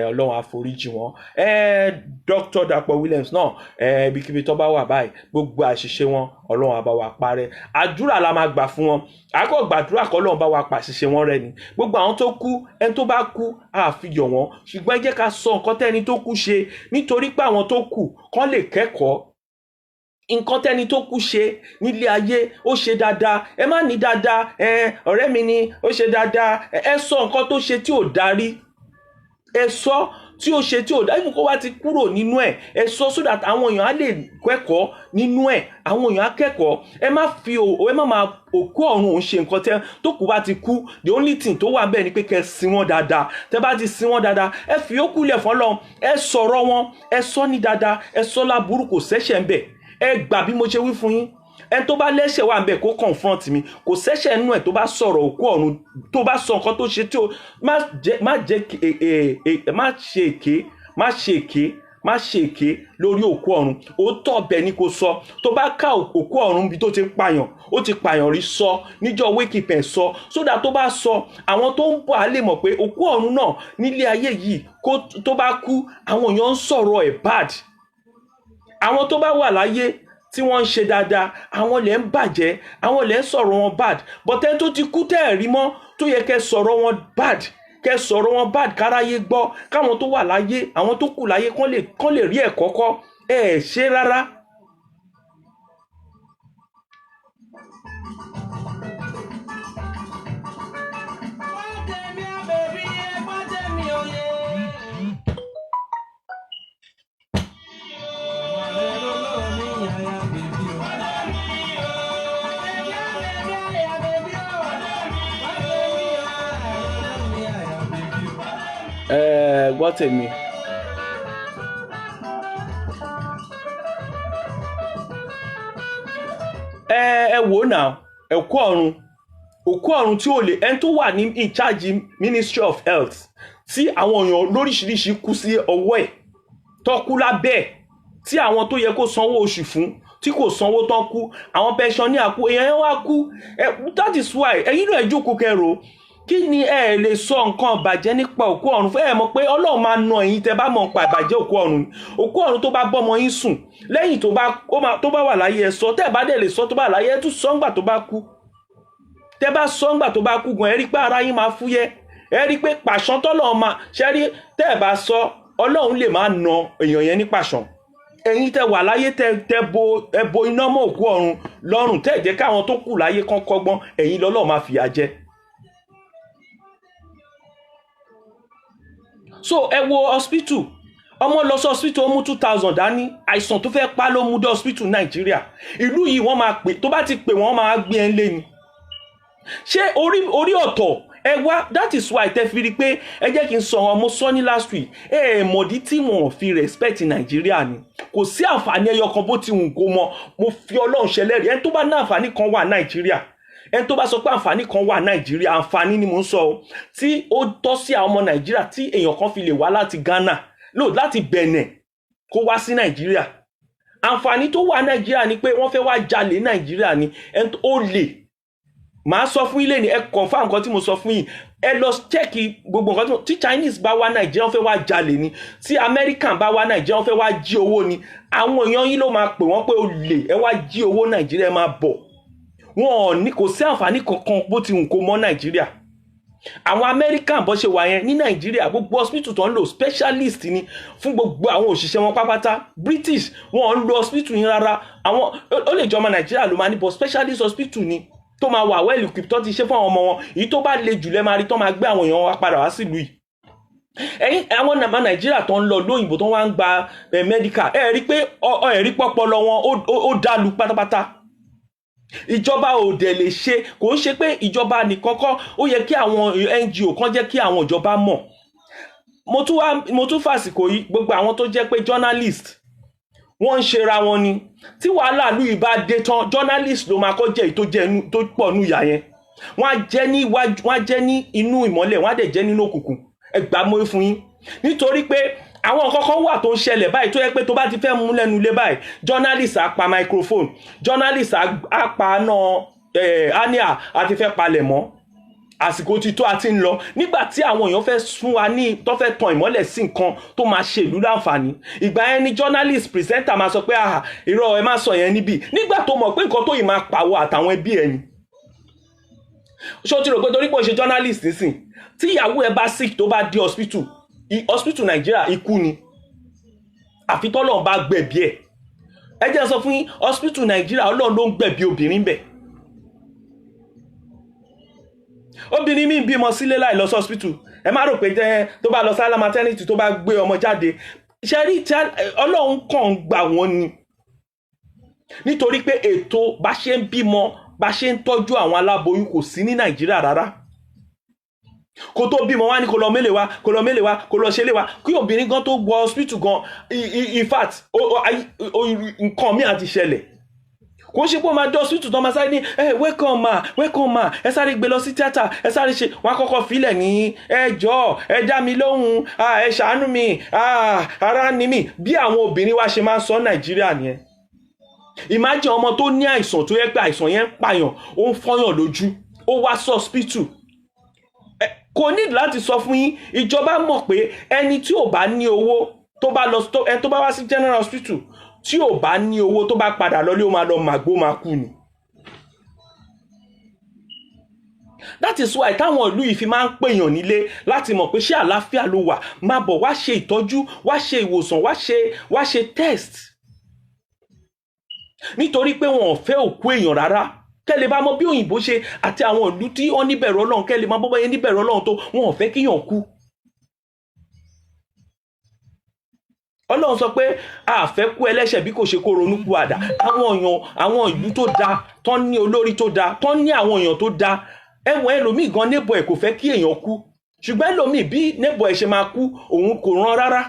Ọlọ́run àforíjì wọn Dr. Dapo Williams náà ibikíbi tó bá wà báyìí gbogbo àṣìṣe wọn Ọlọ́run á bá wa parẹ́ àdúrà la máa gbà fún wọn àkọ́ gbàdúrà kọ́ Ọlọ́run bá wa pàṣìṣe wọn rẹ́ ni gbogbo àwọn tó kú ẹni tó bá kú àfihàn wọn ṣùgbọ́n ẹ jẹ́ ká sọ nǹkan tẹ́ni tó kú ṣe nítorí pé àwọn tó kù kán lè kẹ́kọ̀ọ́ nǹkan tẹ́ni tó kú ṣe nílé ayé ó ṣe dáadáa ẹ má ní dáadáa ọ̀rẹ́ mi ni ó ṣe dáadáa ẹ sọ nǹkan tó ṣe tí ò darí ẹ sọ tí ó ṣe tí ò darí kó wá ti kúrò nínú ẹ sọ so that àwọn èèyàn á lè kẹ́kọ̀ọ́ nínú àwọn èèyàn á kẹ́kọ̀ọ́ ẹ má máa òkú ọ̀run òun ṣe nǹkan tẹ́ tó kù bá ti kú the only thing tó wà bẹ́ẹ̀ ni pé kẹ́ sin wọ́n dáadáa tẹ́ bá ti sin wọ́n dáadáa ẹ fi ó kúlẹ̀ fọ́lọ́run ẹ sọ̀rọ̀ wọn ẹ sọ ní dáadáa ẹ sọ láburú kò sẹ́ṣẹ̀ ń bẹ̀ ẹ gbà bí mo ṣe wí fún yín ẹni tó bá lẹ́ṣẹ̀ wà ń bẹ̀ kó confront mi kò sẹ́ṣẹ̀ nínú ẹ̀ tó bá sọ̀rọ̀ òkú ọ̀run tó bá sọ nǹkan tó ṣe tí ó má ṣe èké lórí òkú ọ̀run òótọ́ ọbẹ̀ ni kò sọ tó bá ká òkú ọ̀run bí tó ti pààyàn ó ti pààyàn rí sọ níjọ́ wékìpẹ̀ sọ sódà tó bá sọ àwọn tó ń bọ̀ á lè mọ̀ pé òkú ọ̀run náà nílé ayé yìí tó bá kú àwọn èèyàn ń sọ̀rọ̀ ẹ̀ bad àwọn tó bá wà láyé tí wọ́n ń ṣe dáadáa àwọn lè ń bàjẹ́ àwọn lè ń sọ̀rọ̀ wọn bad but ẹni tó ti kú tẹ́ ẹ̀ rí mọ́ tó yẹ kẹ́ sọ̀rọ̀ wọn bad kẹ́ sọ̀rọ̀ wọn bad káráyé gbọ́ káwọn tó wà láyé àwọn tó kù láyé kán lè rí ẹ̀kọ́ kọ́ ṣe rárá. Gbọ́ tèmi ẹ wò náà òkú ọ̀run tí ó lè ẹni tó wà ní in charge Ministry of Health tí àwọn èèyàn lóríṣiríṣi kú sí ọwọ́ ẹ̀ tó kú lábẹ́ ẹ̀ tí àwọn tó yẹ kó sanwó oṣù fún tí kò sanwó tán kú àwọn pensioner kú èèyàn wá kú that is why ẹ̀yin náà ẹ jókòó kẹrò kí ni ẹ lè sọ nǹkan bàjẹ́ nípa òkú ọ̀run fún ẹ mọ̀ pé Ọlọ́run máa na ẹ̀yin tẹ́ bá mọ̀ nípa ìbàjẹ́ òkú ọ̀run tó bá bọ́mọ yín sùn lẹ́yìn tó bá wà láyé ẹ sọ tẹ́ bá dẹ̀ lè sọ tó bá láyé ẹ tún sọ ńgbà tó bá kú tẹ́ bá sọ ńgbà tó bá kú gan ẹ rí pé ara yín máa fúyẹ́ ẹ rí pé pàṣán tọ́lọ́run máa ṣe rí tẹ́ bá sọ Ọlọ́run lè máa na èèyàn yẹn ní pàṣán ẹ̀yin tẹ́ wà láyé tẹ́ bo iná mọ́ òkú ọ̀run lọ́rùn tẹ́ jẹ́ káwọn tó kù láyé kán kọ́gbọ́n ẹ̀yin lọ́lọ́run máa fìyà jẹ. So ẹ wo hospital ọmọ lọ sí hospital ó mú 2000 dání àìsàn tó fẹ́ pa ló mú dé hospital Nàìjíríà ìlú yìí wọ́n máa pè tó bá ti pè wọ́n máa gbé ẹ lé ni ṣé orí ọ̀tọ̀ ẹ wá that is why tẹ́ fi rí pé ẹ jẹ́ kí n sọ ọmọ sọ ní last week mọ̀dí tí wọ́n fi respect Nàìjíríà ni kò sí àǹfààní ẹyọ kan bó ti wù kó mọ mo fi Ọlọ́run ṣẹlẹ́rìí ẹni tó bá ní àǹfààní kan wà Nàìjíríà ẹni tó bá sọ pé àǹfààní kan wà Nàìjíríà àǹfààní ni mò ń sọ o tí ó tọ́ sí àwọn ọmọ Nàìjíríà tí èèyàn kan fi lè wá láti Ghana láti Benin kó wá sí Nàìjíríà àǹfààní tó wà Nàìjíríà ni pé wọ́n fẹ́ wá jalè Nàìjíríà ni ẹni ó lè máa sọ fún ilé ni ẹ confirm nǹkan tí mo sọ fún yín ẹ lọ check gbogbo nǹkan tí Chinese bá wá Nàìjíríà wọ́n fẹ́ wá jalè ni, tí American bá wá Nàìjíríà wọ́n fẹ́ wá jí owó ni, àwọn èèyàn yín ló máa pè wọ́n pé olè ẹ wá jí owó Nàìjíríà ẹ máa bọ̀. Wọn ní kò sí àǹfààní kankan bó ti wù kó mọ́ Nàìjíríà. Àwọn American bó ṣe wà yẹn ní Nàìjíríà gbogbo hospital tó ń lò specialist ni fún gbogbo àwọn òṣìṣẹ́ wọn pápátá. British wọn ń lo hospital yín rárá, àwọn ó lè jọ ọmọ Nàìjíríà ló máa ní but specialist hospital ni tó máa wà well equipped tó ti ṣe fún àwọn ọmọ wọn. Èyí tó bá le jù lẹ́ máa rí tó máa gbé àwọn èèyàn wá padà wá sílùú yìí. Ẹ̀yin àwọn ọmọ Nàìjíríà tó ń lọ lóyìnbó tó wá ń gba medical ẹ rí pé ẹ rí pọpọlọ wọn ó dàlú pátápátá. Ìjọba ò dẹ̀ lè ṣe, kò ń ṣe pé ìjọba nìkan kọ́, ó yẹ kí àwọn NGO kan jẹ́ kí àwọn ìjọba mọ̀. Mo tún fàsìkò yìí gbogbo àwọn tó jẹ́ pé journalist wọ́n ń ṣera wọn ni, tí wàhálà lù yìí bá dé tán journalist ló máa kọ́ jẹ́ èyí tó pọ̀ nù ìyà yẹn. Wọ́n á jẹ́ ní inú ìmọ́lẹ̀, wọ́n á dẹ̀ jẹ́ nínú òkùnkùn. Ẹ gbà mọ́ fún yín nítorí pé àwọn kankan wà tó ń ṣẹlẹ̀ báyìí tó yẹ pé tó bá ti fẹ́ mú lẹ́nu lé báyìí journalist á pa microphone, journalist á pa náà ania àti fẹ́ palẹ̀ mọ́, àsìkò ti tó àti ń lọ. Nígbà tí àwọn èèyàn fẹ́ sún wa ní tó fẹ́ tan ìmọ́lẹ̀ sí nǹkan tó máa ṣe ìlú láǹfààní, ìgbà yẹn ni journalist presenter máa sọ pé irọ́ ẹ má sọ yẹn níbí, nígbà tó mọ̀ pé nǹkan tó yìí máa pàwọ́ àtàwọn ẹbí ẹni. Ṣé o ti rò pé torí pé o ṣe journalist nísìn tí ìyàwó ẹ bá sick tó bá dé hospital Nàìjíríà ikú ni, àfi tọ́lọ́run bá gbẹ̀bí ẹ̀. Ẹ jẹ́ sọ fún yín hospital Nàìjíríà Ọlọ́run ló ń gbẹ̀bí obìnrin bẹ̀. Obìnrin mi bímọ sílé láì lọ sí hospital, ẹ má rò pé tó bá lọ sálá maternity tó bá gbé ọmọ jáde ṣe rí Ọlọ́run kàn gbà wọ́n ni, nítorí pé ètò bá ṣe ń bímọ bá ṣe ń tọ́jú àwọn aláboyún kò sí ní Nàìjíríà rárá. Kó tó bímọ wá ní kó lọ mélè wá kó lọ ṣe lé wá kí obìnrin gan tó gbọ́ hospital gan in fact nǹkan mi àti ṣẹlẹ̀. Kò ṣe pé ó máa dé hospital tó máa sáré ní welcome ma ẹ sáré gbé lọ sí tíátà ẹ sáré ṣe, wọn kọ́kọ́ filẹ̀ ní ẹ jọ̀ọ́ ẹ dá mi lóhùn ẹ ṣàánú mi ara ni mi, bí àwọn obìnrin wa ṣe máa ń sọ Nàìjíríà nìyẹn. Imagine ọmọ tó ní àìsàn tó yẹ pé àìsàn yẹn ń pààyàn, ó ń fọyàn lójú, ó wá sí hospital. Kò ní láti sọ fún yín, ìjọba mọ̀ pé ẹni tí ò bá ní owó tó bá lọ ẹni tó bá wá sí general hospital tí ò bá ní owó tó bá padà lọlé ó máa lọ màgbó máa kú ni. That is why táwọn ìlú yìí fi máa ń pèèyàn nílé láti mọ̀ pé ṣé àlàáfíà ló wà, máa bọ̀ wá ṣe ìtọ́jú, wá ṣe ìwòsàn, wá ṣe test. Nítorí pé wọn ò fẹ́ òkú èèyàn rárá. Kẹ́lẹ̀ bá mọ̀ bí òyìnbó ṣe àti àwọn ìlú tí wọ́n níbẹ̀rù Ọlọ́run, kẹ́lẹ̀ máa bọ́bọ́ yẹn níbẹ̀rù Ọlọ́run tó wọn ò fẹ́ kíyàn kú. Ọlọ́run sọ pé a fẹ́ kú ẹlẹ́ṣẹ̀ bí kò ṣe kó ronú kú àdá. Àwọn ìlú tó dáa tán ní olórí tó dáa tán ní àwọn èèyàn tó dáa, ẹ̀wọ̀n ẹlòmíì gan neighbor ẹ̀ kò fẹ́ kí èèyàn kú, ṣùgbọ́n ẹlòmíì bí neighbor ẹ̀ ṣe máa kú òun kò rán rárá.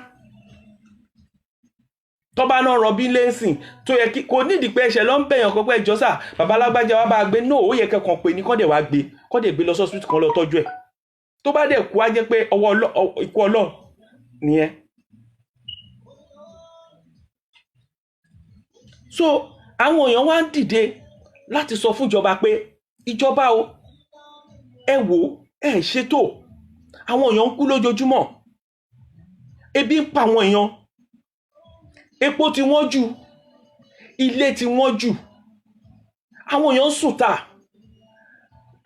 Tọ́ba náà rọbí lẹ́sìn tó yẹ kí kò nídìí pé ẹ̀ṣẹ̀ ló ń bẹ̀yàn kan pé ẹjọ́ sà bàbá alágbájá wa bá gbé náà ó yẹ kẹ́kàn pé ní kọ́dẹ̀ wá gbé kọ́dẹ̀ gbé lọ sọ́sítù kan lọ tọ́jú ẹ̀. Tó bá dẹ̀ kú á jẹ́ pé ikú Ọlọ́run nìyẹn. So àwọn èèyàn wá ń dìde láti sọ fún ìjọba pé ìjọba o ẹ wò ẹ ṣètò, àwọn èèyàn ń kú lójoojúmọ́, ebi ń pa àwọn èèyàn, epo ti wọ́n jù, ilé ti wọ́n jù, àwọn èèyàn sùn tà,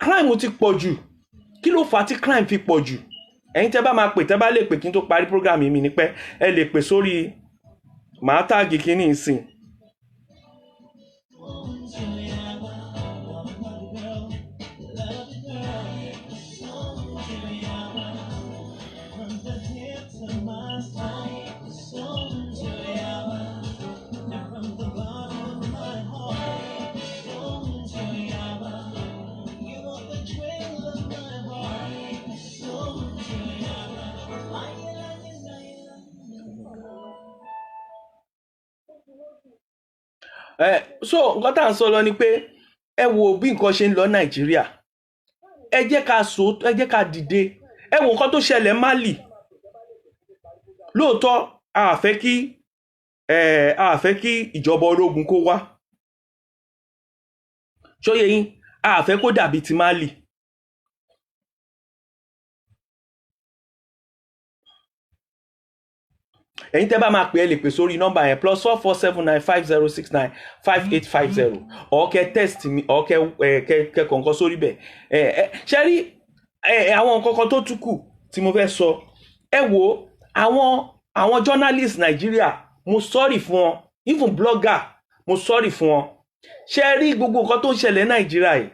crime ti pọ̀ jù. Kí ló fà á tí crime fi pọ̀ jù? Ẹ̀yin tẹ́ bá máa pè, tẹ́ bá lè pè kí n tó parí program mi ní pẹ́ ẹ lè pè sórí màá táàgì kíní ìsìn. So nǹkan tá à ń sọ lọ ni pé ẹ wo bí nǹkan ṣe ń lọ Nàìjíríà, ẹ jẹ́ ká dìde. Ẹ wo nǹkan tó ṣẹlẹ̀ Mali. Lóòótọ́ a fẹ́ kí ìjọba ológun kó wá, ṣóyè yín, a fẹ́ kó dàbí ti Mali. ẹ̀yin tẹ́ bá máa pè ẹ lè pè sórí nọ́mbà yẹn +447950695850 or kẹ́ text mi or kẹ́ kọ̀ọ̀kan sórí bẹ̀ ṣe rí àwọn nǹkan kan tó tún kù tí mo fẹ́ sọ ẹ wo àwọn journalist Nàìjíríà mo sorry fún wọn even blogger mo sorry fún wọn ṣe rí gbogbo nǹkan tó ń ṣẹlẹ̀ Nàìjíríà yìí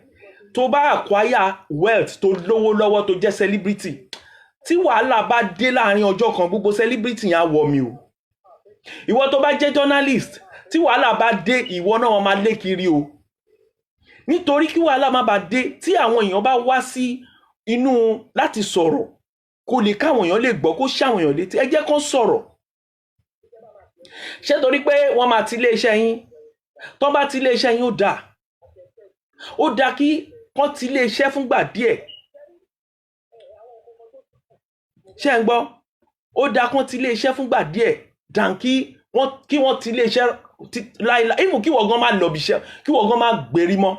tó bá acquire wealth tó lówó lọ́wọ́ tó jẹ́ celebrity tí wàhálà bá dé láàrin ọjọ́ kan gbogbo celebrity yẹn á wọ̀ mí o ìwọ tó bá jẹ́ journalist tí wàhálà bá dé ìwọ náà máa lé kiri o nítorí kí wàhálà má bá dé tí àwọn èèyàn bá wá sí inú láti sọ̀rọ̀ kó lè káwọn èèyàn lè gbọ́ kó ṣàwọn èèyàn létí ẹ jẹ́ kán sọ̀rọ̀ ṣé torí pé wọ́n máa ti iléeṣẹ́ yín tó bá ti iléeṣẹ́ yín ó dáa kí wọ́n ti iléeṣẹ́ fúngbà díẹ̀ ṣé ń gbọ́ ó dáa kán ti iléeṣẹ́ fúngbà díẹ̀ dàn kí wọ́n ti iléeṣẹ́ láìláì ìmú kí wọ́n gan máa lọ bíṣẹ́ kí wọ́n gan máa gbèrí mọ́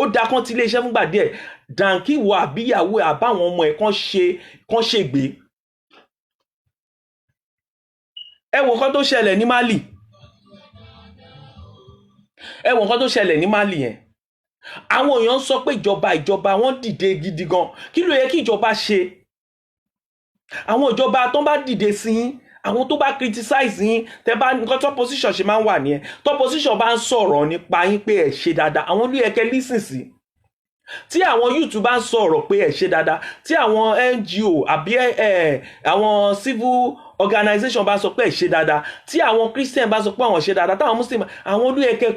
ó dáa kán ti iléeṣẹ́ fúngbà díẹ̀ dàn kí wọ́n àbíyàwó àbáwọn ọmọ ẹ̀ kán ṣègbè. ẹ wo nǹkan tó ṣẹlẹ̀ ní Mali yẹn àwọn èèyàn sọ pé ìjọba wọn dìde gidi gan kí ló yẹ kí ìjọba ṣe àwọn ìjọba tó bá dìde sí yín àwọn tó bá criticize yín tẹ́ bá nǹkan tó position ṣe máa ń wà nìyẹn tó position bá ń sọ̀rọ̀ nípa yín pé ẹ ṣe dáadáa àwọn ló yẹ kẹ́ listen sí tí àwọn YouTube bá ń sọ̀rọ̀ pé ẹ ṣe dáadáa tí àwọn NGO àbí àwọn civil organization bá sọ pé ẹ ṣe dáadáa tí àwọn Christian bá sọ pé àwọn ṣe dáadáa táwọn Muslim àwọn ló yẹ kẹ́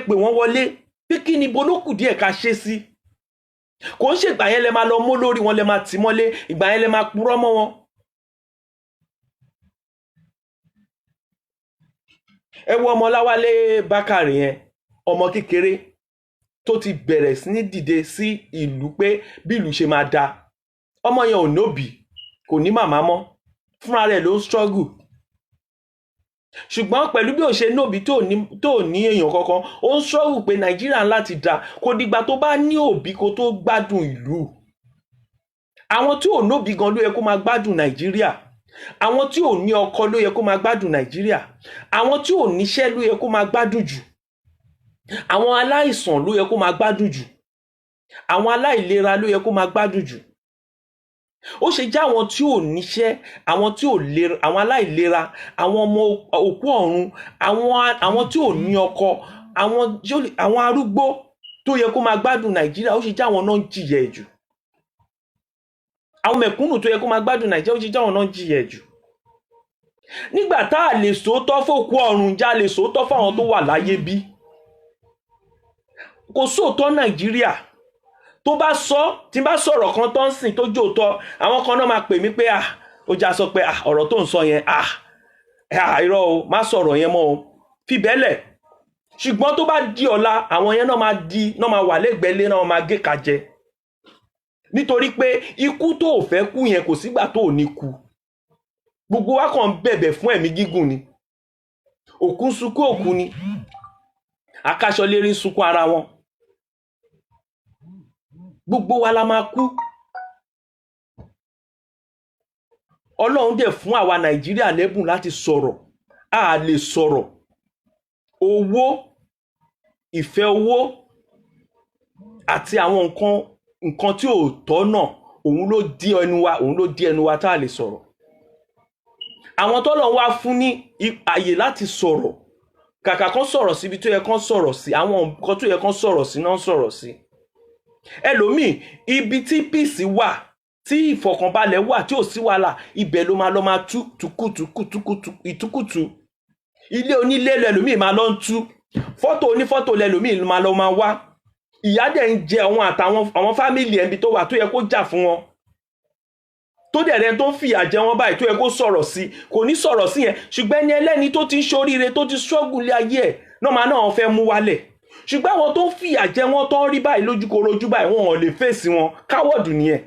pè wọ́n wọlé pé kí ni bolókù díẹ̀ ká ṣe sí kò ń ṣe ìgbà yẹn lẹ máa lọ mọ́ lórí wọn lẹ máa tì mọ́lé ìgbà yẹn lẹ máa purọ́ mọ́ wọn. ẹ wo ọmọ Láwálé Bákàrè yẹn ọmọ kékeré tó ti bẹ̀rẹ̀ sí ní dìde sí ìlú pé bí ìlú ṣe máa da ọmọ yẹn ò nóbì kò ní màmá mọ́ fúnra rẹ̀ ló ń struggle ṣùgbọ́n pẹ̀lú bí ó ṣe nóbì tó ní èèyàn kankan ó ń struggle pé Nàìjíríà láti da kò dìgbà tó bá ní òbí kó tó gbádùn ìlú àwọn tí ò nóbì gan ló yẹ kó máa gbádùn Nàìjíríà àwọn tí ò ní ọkọ ló yẹ kó máa gbádùn Nàìjíríà àwọn tí ò níṣẹ́ ló yẹ kó máa gbádùn jù àwọn aláìsàn ló yẹ kó máa gbádùn jù àwọn aláìlera ló yẹ kó máa gbádùn jù ó ṣe jẹ́ àwọn tí ò níṣẹ́ àwọn tí ò lera àwọn aláìlera àwọn ọmọ òkú ọ̀run àwọn tí ò ní ọkọ àwọn arúgbó tó yẹ kó máa gbádùn Nàìjíríà ó ṣe jẹ́ àwọn náà ń jìyà jù àwọn mẹ̀kúnnù tó yẹ kó máa gbádùn Nàìjíríà ó ṣe jẹ́ àwọn náà ń jìyà jù nígbà tá a lè sòótọ́ fòkú ọ̀run já lè sòótọ́ fáwọn tó wà láyé bí kò sóòótọ́ Nàìjíríà tó bá sọ tí bá sọ̀rọ̀ kan tó ń sìn tó jòótọ́ àwọn kan náà máa pè mí pé ó já sọ pé ọ̀rọ̀ tó ń sọ yẹn irọ́ o má sọ̀rọ̀ yẹn mọ́ o fi bẹ́lẹ̀ ṣùgbọ́n tó bá di ọ̀la àwọn yẹn náà máa wà lẹ́gbẹ̀ẹ́lé náà máa gé ka jẹ nítorí pé ikú tó ò fẹ́ kú yẹn kò sígbà tó ò ní kú gbogbo wa kàn ń bẹ̀bẹ̀ fún ẹ̀mí gígùn ni òkú ń sunkún òkú ni akáṣọ lérí ń sunkún ara wọn gbogbo wa la máa kú Ọlọ́run dẹ̀ fún àwa Nàìjíríà lẹ́bùn láti sọ̀rọ̀ a lè sọ̀rọ̀ owó ìfẹ́ owó àti àwọn nǹkan tí ò tọ́ náà òun ló dí ẹnu wa tá a lè sọ̀rọ̀ àwọn tọ́lọ́run wá fún ní àyè láti sọ̀rọ̀ kàkà kan sọ̀rọ̀ síbi tó yẹ kán sọ̀rọ̀ sí àwọn nǹkan tó yẹ kán sọ̀rọ̀ sí náà sọ̀rọ̀ sí ẹlòmíì ibi tí peace wà tí ìfọ̀kànbalẹ̀ wà tí ò sí wàhálà ibẹ̀ ló máa lọ máa tú ìtúkùtù ilé onílé lẹ́lòmíì máa lọ ń tú fọ́tò onífọ́tò lẹ́lòmíì máa lọ máa wá ìyà dẹ̀ ń jẹ àwọn àtàwọn fámìlì ẹbí tó wà tó yẹ kó jà fún wọn tó dẹ̀ rẹ tó ń fìyà jẹ wọn báyìí tó yẹ kó sọ̀rọ̀ sí kò ní sọ̀rọ̀ sí yẹn ṣùgbọ́n ẹni ẹlẹ́ni tó ti ń ṣoríire tó ti struggle lé ayé ẹ̀ náà fẹ́ mú wálẹ̀ ṣùgbọ́n àwọn tó ń fìyà jẹ wọn tó ń rí báyìí lójúkorojú báyìí wọn ò lè fèsì wọn káwọ́dù nìyẹn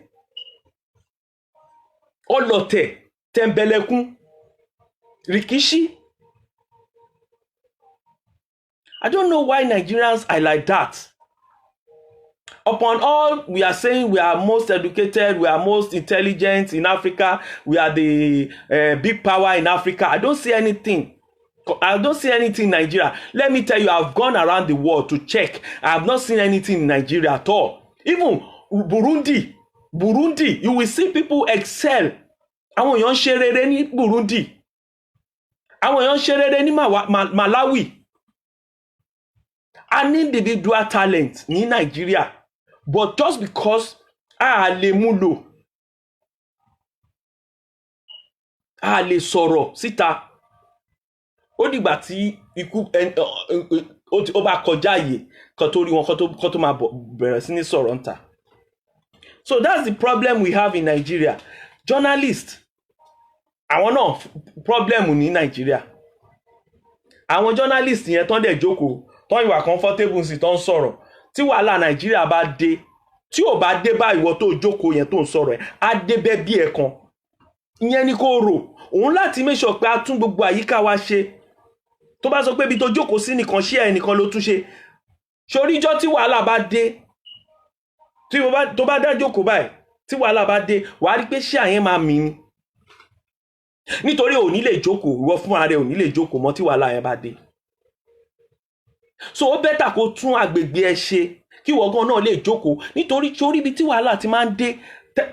ọlọ̀tẹ̀ tẹ̀m̀bẹ̀lẹ̀kún rìkíṣí. I don't know why Nigerians are like that. Upon all, we are saying we are most educated, we are most intelligent in Africa, we are the big power in Africa. I don't see anything. I don't see anything in Nigeria. Let me tell you, I've gone around the world to check. I have not seen anything in Nigeria at all. Even Burundi, you will see people excel. Àwọn èèyàn ṣe rere ní Burundi. Àwọn èèyàn ṣe rere ní Malawi. An individual talent ní Nigeria. But just because a lè mú lò, a lè sọ̀rọ̀ síta, ó dìgbà tí ikú ó bá kọjá àyè kan tó rí wọn kan tó máa bẹ̀rẹ̀ sí ní sọ̀rọ̀ ńta. So that's the problem we have in Nigeria. Journalists, àwọn náà problem ní Nigeria. Àwọn journalists yẹn tán dẹ̀ jókòó, tán ìwà comfortable sí tán sọ̀rọ̀. Tí wàhálà Nigeria bá dé, tí ò bá dé bá ìwọ tó jókòó yẹn tó ń sọ̀rọ̀ ẹ̀, á dé bẹ́ bí ẹ̀kan. Ìyẹn ni kó rò. Òun láti make sure pé a tún gbogbo àyíká wa ṣe. Tó bá sọ pé ibi tó jókòó sí nìkan ṣe ẹnìkan ló tún ṣe. Ṣoríjọ́ tí wàhálà bá dé, tó bá dá jókòó báyìí, tí wàhálà bá dé, wàá rí pé ṣé àyẹn máa mì ni. Nítorí ò ní lè jókòó, ìwọ fúnra rẹ̀ ò ní lè jókòó mọ́ tí wàhálà yẹn bá dé. So ó bẹ́tà kó tún agbègbè ẹ ṣe kí ìwọ gan náà lè jókòó, nítorí ibi tí wàhálà ti máa ń dé,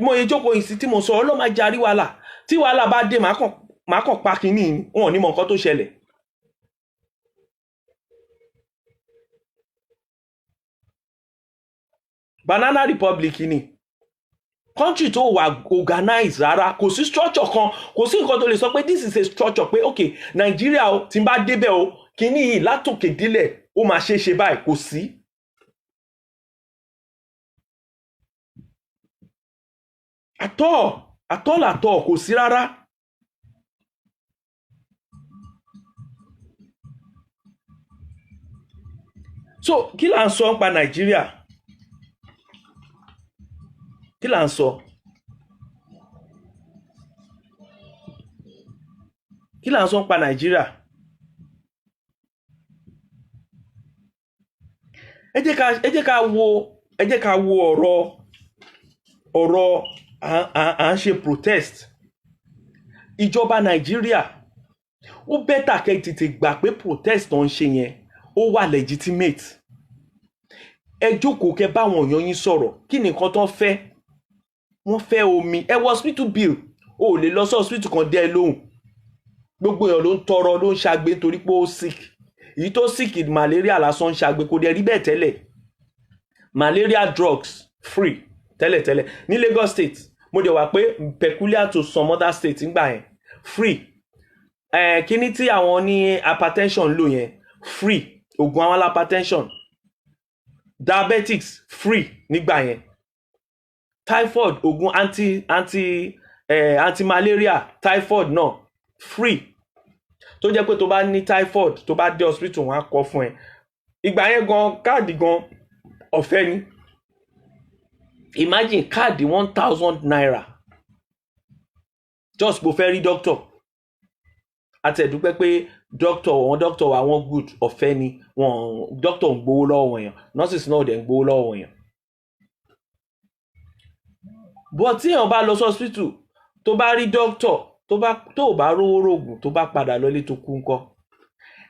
mo yẹ jókòó yìí sí tí mo sọ̀rọ̀ ló máa jarí wàhálà. Tí wàhálà bá dé, màá kàn pa kínní, wọn ò ní mọ nǹkan tó ṣẹlẹ̀. Banana Republic ni country tó wà organize rárá, kò sí structure kan, kò sí nǹkan tó lè sọ pé this is a structure pé okay Nigeria o tí n bá débẹ̀ o kíní yìí látòkè délẹ̀ ó máa ṣe báyìí, kò sí. Àtọ́ kò sí rárá. So kí là ń sọ nípa Nigeria? Kí là ń sọ? Kí là ń sọ nípa Nigeria? Ẹ jẹ́ ká wo ọ̀rọ̀ à ń ṣe protest. Ìjọba Nigeria ó bẹ́tà kẹ́ tètè gbà pé protest tó ń ṣe yẹn ó wà legitimate. Ẹ jókòó kẹ́ bá àwọn èèyàn yín sọ̀rọ̀. Kí ni nǹkan tó ń fẹ́? Wọ́n fẹ́ omi. Ẹ wọ hospital bill, o lè lọ sí hospital kan dé lóhùn. Gbogbo èèyàn ló ń tọrọ, ló ń ṣagbe torí pé ó sick. Èyí tó sick malaria lásán ń ṣagbe, kò dẹ̀ rí bẹ́ẹ̀ tẹ́lẹ̀. Malaria drugs free tẹ́lẹ̀. Ní Lagos State, mo dẹ̀ wà pé peculiar to some other states ńgbà yẹn free. Kíní tí àwọn ní hypertension lò yẹn free. Ògùn àwọn hypertension. Diabetics free nígbà yẹn. Typhoid, ògùn anti-malaria typhoid náà free. Tó jẹ́ pé tó bá ní typhoid, tó bá dé hospital wọ́n á kọ fún ẹ. Ìgbà yẹn gan káàdì gan ọ̀fẹ́ ni. Imagine káàdì 1,000 naira just bó fẹ́ rí doctor. Àtẹ̀dúpẹ́ pé doctor wa wọ́n good, ọ̀fẹ́ ni. Doctor ń gbowó lọ́wọ́ èèyàn, nurses náà dẹ̀ ń gbowó lọ́wọ́ èèyàn. But tí èèyàn bá lọ sí hospital, tó bá rí doctor, tó bá rówó rògùn, tó bá padà lọlé tó kú ńkọ́.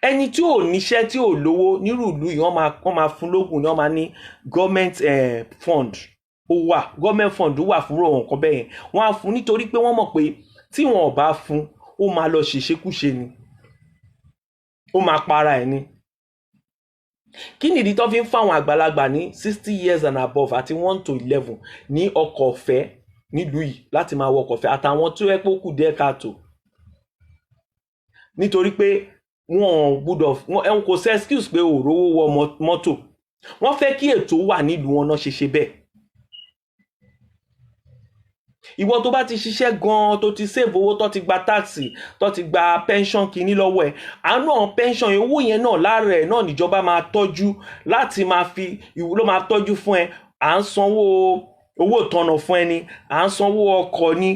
Ẹni tí ò níṣẹ́, tí ò lówó nírú ìlú yìí, wọ́n máa fún lógùn, wọ́n máa ní government fund ó wà, government fund ó wà fún ròhùn nǹkan bẹ́ẹ̀ yẹn. Wọ́n á fún nítorí pé wọ́n mọ̀ pé tí wọn ò bá fún, ó máa lọ ṣèṣekúṣe ni, ó máa para ẹ̀ ni. Kí nìdí tó fi ń fáwọn àgbàlagbà ní 60 years and above àti 1 to 11 ní ọkọ̀ ọ̀fẹ́ nílùú yìí láti máa wọ ọkọ̀ ọ̀fẹ́, àtàwọn tó yẹ pé ó kù díẹ̀ káàtó? Nítorí pé wọn kò sí excuse pé ò rówó wọ mọ́tò. Wọ́n fẹ́ kí ètò wà nílùú wọn náà ṣe bẹ́ẹ̀. Ìwọ tó bá ti ṣiṣẹ́ gan-an, tó ti save owó, tó ti gba taxi, tó ti gba pension kìíní lọ́wọ́ ẹ̀, àánú àwọn pension owó yẹn náà lára ẹ̀ náà níjọba máa tọ́jú láti máa fi ló máa tọ́jú fún ẹ. À ń sanwó owó ìtanà fún ẹni, à ń sanwó ọkọ̀ ni,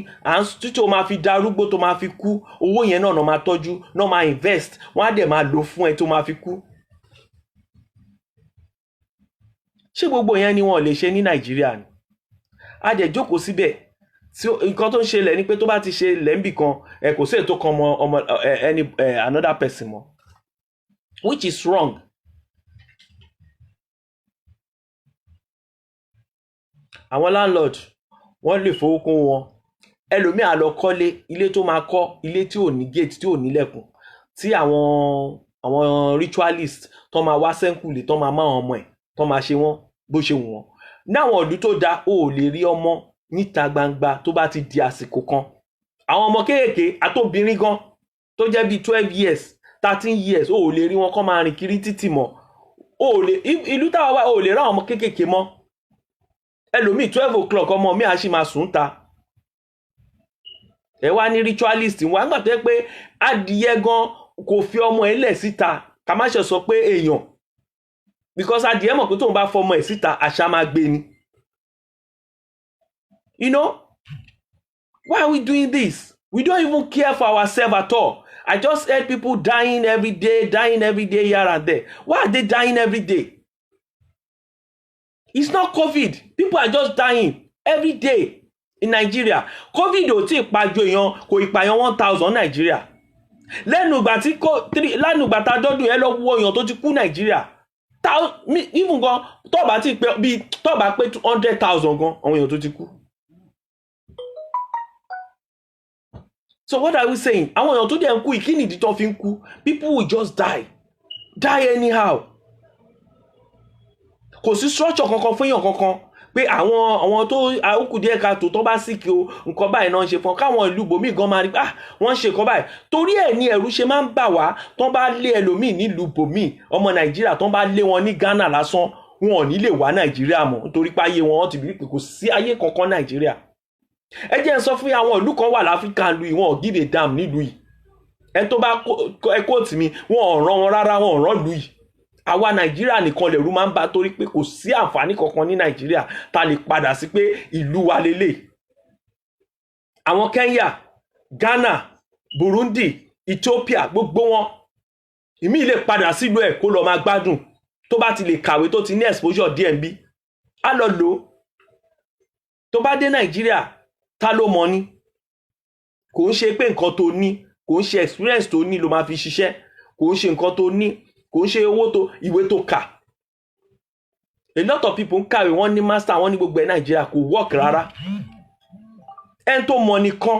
títí o máa fi darúgbó tó máa fi kú, owó yẹn náà máa tọ́jú, náà máa invest, wọ́n á dẹ̀ máa lò fún ẹ tó máa fi kú. ṣé gbogbo yẹn ni wọn lè ṣe ní Nàìjíríà ni? A dẹ̀ jókòó síbẹ̀ tí nǹkan tó ń ṣẹlẹ̀ ni pé tó bá ti ṣe lẹ́ńbì kan kò sí ètò kan ọmọ another person mọ́, which is wrong. Àwọn landlord wọ́n lè fowó kún wọn, ẹlòmíì á lọ kọ́lé, ilé tó máa kọ́, ilé tí ò ní gate, tí ò ní lẹ̀kùn, tí àwọn ritualist tó máa wá sẹ́ńkùlé, tó máa máa ọmọ ẹ̀, tó máa ṣe wọ́n bó ṣe wù wọ́n. Náwọn ìlú tó dáa o ò lè rí ọmọ níta gbangba tó bá ti di àsìkò kan. Àwọn ọmọ kéékèèké àtobìnrin gan tó jẹ́ bíi 12 years 13 years o ò lè rí wọn kọ́ máa rìn kiri títì mọ́. O ò lè, ìlú táwa wà o ò lè rá àwọn ọmọ kéékèèké mọ́. Ẹlòmíì 12 o'clock ọmọ mi á sì máa sùn ta. Ẹ wá ní ritualist wà nígbà tó yẹ pé adìyẹ gan kò fi ọmọ ẹ̀ lẹ̀ síta, ká má ṣe sọ pé èèyàn, because adìyẹ mọ̀ pé tóun bá fọmọ ẹ̀ síta àṣà máa gbé ni. You know, why are we doing this? We don't even care for ourselves at all. I just heard people dying every day here and there. Why are they dying every day? It's not COVID. People are just dying every day in Nigeria. COVID ò tí ì pàjọ èèyàn, kò ìpààyàn 1,000 Nigeria. Lẹ́nu ìgbà tá dọ́dún ẹ lọ wo èèyàn tó ti kú Nigeria. Even gan tó bá ti pé bí tó bá pé 200,000 gan àwọn èèyàn tó ti kú. So what are we saying? Àwọn èèyàn tó dẹ̀ ń kú kí nìdí tó fi ń kú? People will just die anyhow. Kò sí structure kankan fún èèyàn kankan pé àwọn tó àókù díẹ̀ ká tó bá sick o nǹkan báyìí náà ń ṣe fún káwọn ìlú bòmíì gan máa rí wọ́n ṣe nǹkan báyìí. Torí ẹ̀ ní ẹ̀rù ṣe máa ń bà wá tó bá lé ẹlòmíì nílùú bòmíì, ọmọ Nàìjíríà tó bá lé wọn ní Ghana lásán wọn ò ní lè wá Nàìjíríà mọ́ nítorí pé ayé wọn ti bí pé kò sí ayé kankan Nàìjíríà. Ẹ jẹ́ n sọ fún àwọn ìlú kan wà láfíríkà lu ìwọ̀n give a damn nílùú yìí. Ẹ tó bá ẹkọ́ tì mí wọn ò rán wọn rárá, wọn ò rán lù yìí. Àwa Nàìjíríà nìkan lẹ̀rú máa ń bá torí pé kò sí àǹfààní kankan ní Nàìjíríà tá lè padà sí pé ìlú wa lélẹ̀. Àwọn Kenya, Ghana, Burundi, Ethiopia gbogbo wọn ìmí lè padà sílùú ẹ̀ kó lọ máa gbádùn tó bá ti lè kàwé tó ti ní exposure DMB á lọ lò. Tó bá dé Nàìjíríà ta ló mọ̀ ni? Kò ń ṣe pé nǹkan tó ní, kò ń ṣe experience tó ní ló máa fi ṣiṣẹ́, kò ń ṣe nǹkan tó ní, kò ń ṣe owó tó ìwé tó kà. A lot of people ń kàwé wọ́n ní master wọ́n ní gbogbo ẹ̀ Nàìjíríà kò work rárá. Ẹn tó mọ̀ nìkan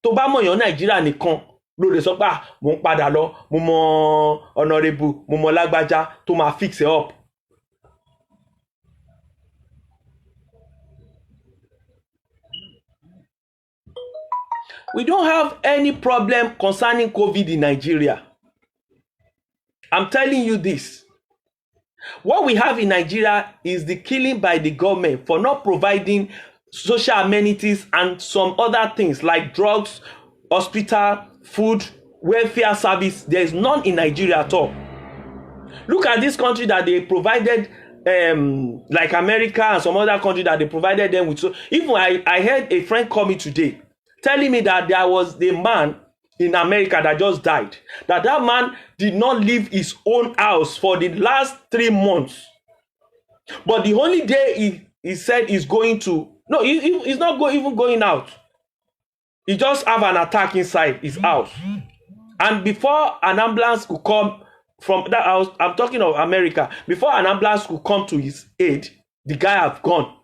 tó bá mọ̀yàn Nàìjíríà nìkan ló lè sọ pé mo ń padà lọ, mo mọ̀ honorable, mo mọ̀ lágbájá tó máa fix it up. We don't have any problem concerning COVID in Nigeria. I'm telling you this. What we have in Nigeria is the killing by the government for not providing social amenities and some other things like drugs, hospital, food, welfare service. There is none in Nigeria at all. Look at this country that they provided, like America and some other country that they provided them with. So even I heard a friend call me today telling me that there was a man in America that just died. That man did not leave his own house for the last 3 months. But the only day he said he's going to, no, he's not even going out. He just have an attack inside his house. And before an ambulance could come from that house, I'm talking of America, before an ambulance could come to his aid, the guy have gone.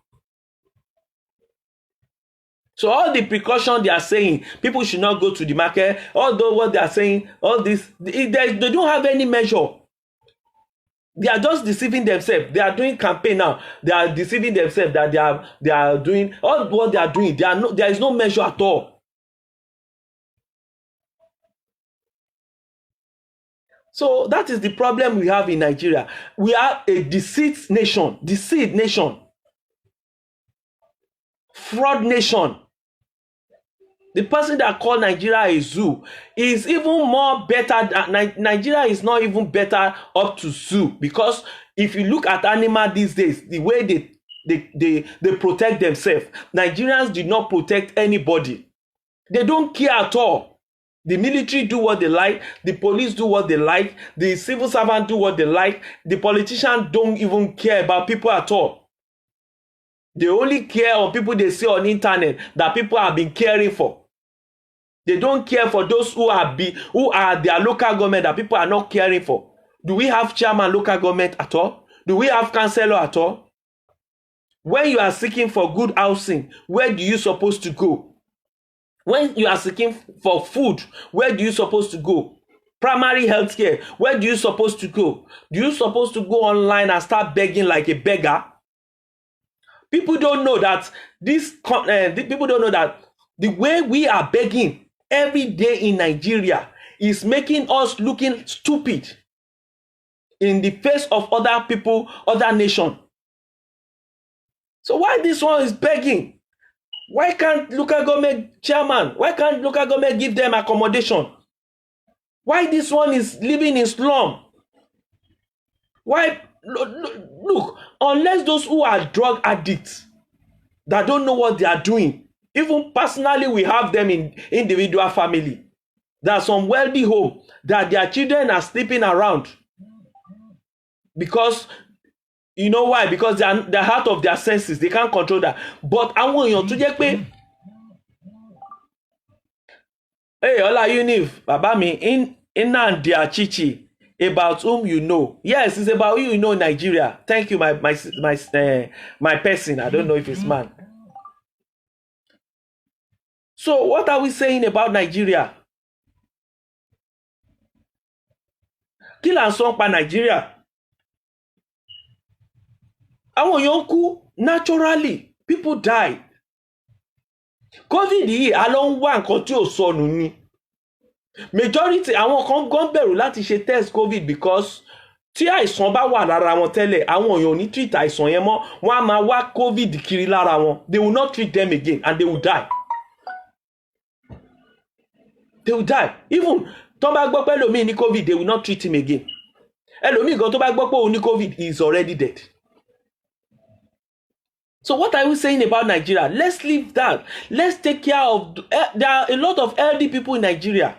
So all the precaution they are saying, people should not go to the market, although what they are saying, all this, they don't have any measure. They are just deceiving themselves. They are doing campaign now. They are deceiving themselves that they are doing, all what they are doing, there is no measure at all. So that is the problem we have in Nigeria. We are a deceit nation, fraud nation. The person that called Nigeria a zoo is even more better than Nigeria is not even better up to zoo, because if you look at animals these days, the way they protect themselves, Nigerians did not protect anybody. They don't care at all. The military do what they like, the police do what they like, the civil servant do what they like, the politicians don't even care about people at all. They only care on people they see on the internet that people have been caring for. They don't care for those who are their local government that people are not caring for. Do we have chairman local government at all? Do we have councillor at all? When you are seeking for good housing, where do you supposed to go? When you are seeking for food, where do you supposed to go? Primary health care, where do you supposed to go? Do you supposed to go online and start begging like a beggar? People don't know that people don't know that the way we are begging every day in Nigeria is making us looking stupid in the face of other people, other nations. So why this one is begging? Why can't local government chairman, why can't local government give them accommodation? Why this one is living in slum? Why? Look, unless those who are drug addicts that don't know what they are doing, even personally we have them in individual family. There are some wealthy home that their children are sleeping around because you know why? Because they're out of their senses. They can't control that. But àwọn èèyàn tó jẹ́ pé hey, Ola Univ, bàbá mi, Nnamdi Achichi, about whom you know. Yes, it's about who you know in Nigeria. Thank you, my person. I don't know if it's man. So what are we saying about Nigeria? Kí là ń sọ pa Nigeria? Àwọn èèyàn kú naturally, people die. COVID yìí a lọ ń wá nǹkan tí ò sọnù ni. Majority àwọn kan gan bẹ̀rù láti ṣe test COVID because tí àìsàn bá wà lára wọn tẹ́lẹ̀, àwọn èèyàn ò ní treat àìsàn yẹn mọ́, wọ́n á máa wá COVID kiri lára wọn. They will not treat them again and they will die. They will die. Even tó bá gbọ́ pé ẹlòmíì ní COVID, they will not treat him again. Ẹlòmíì gan tó bá gbọ́ pé òun ní COVID, he is already dead. So what are we saying about Nigeria? Let's leave that. Let's take care of... there are a lot of elderly people in Nigeria.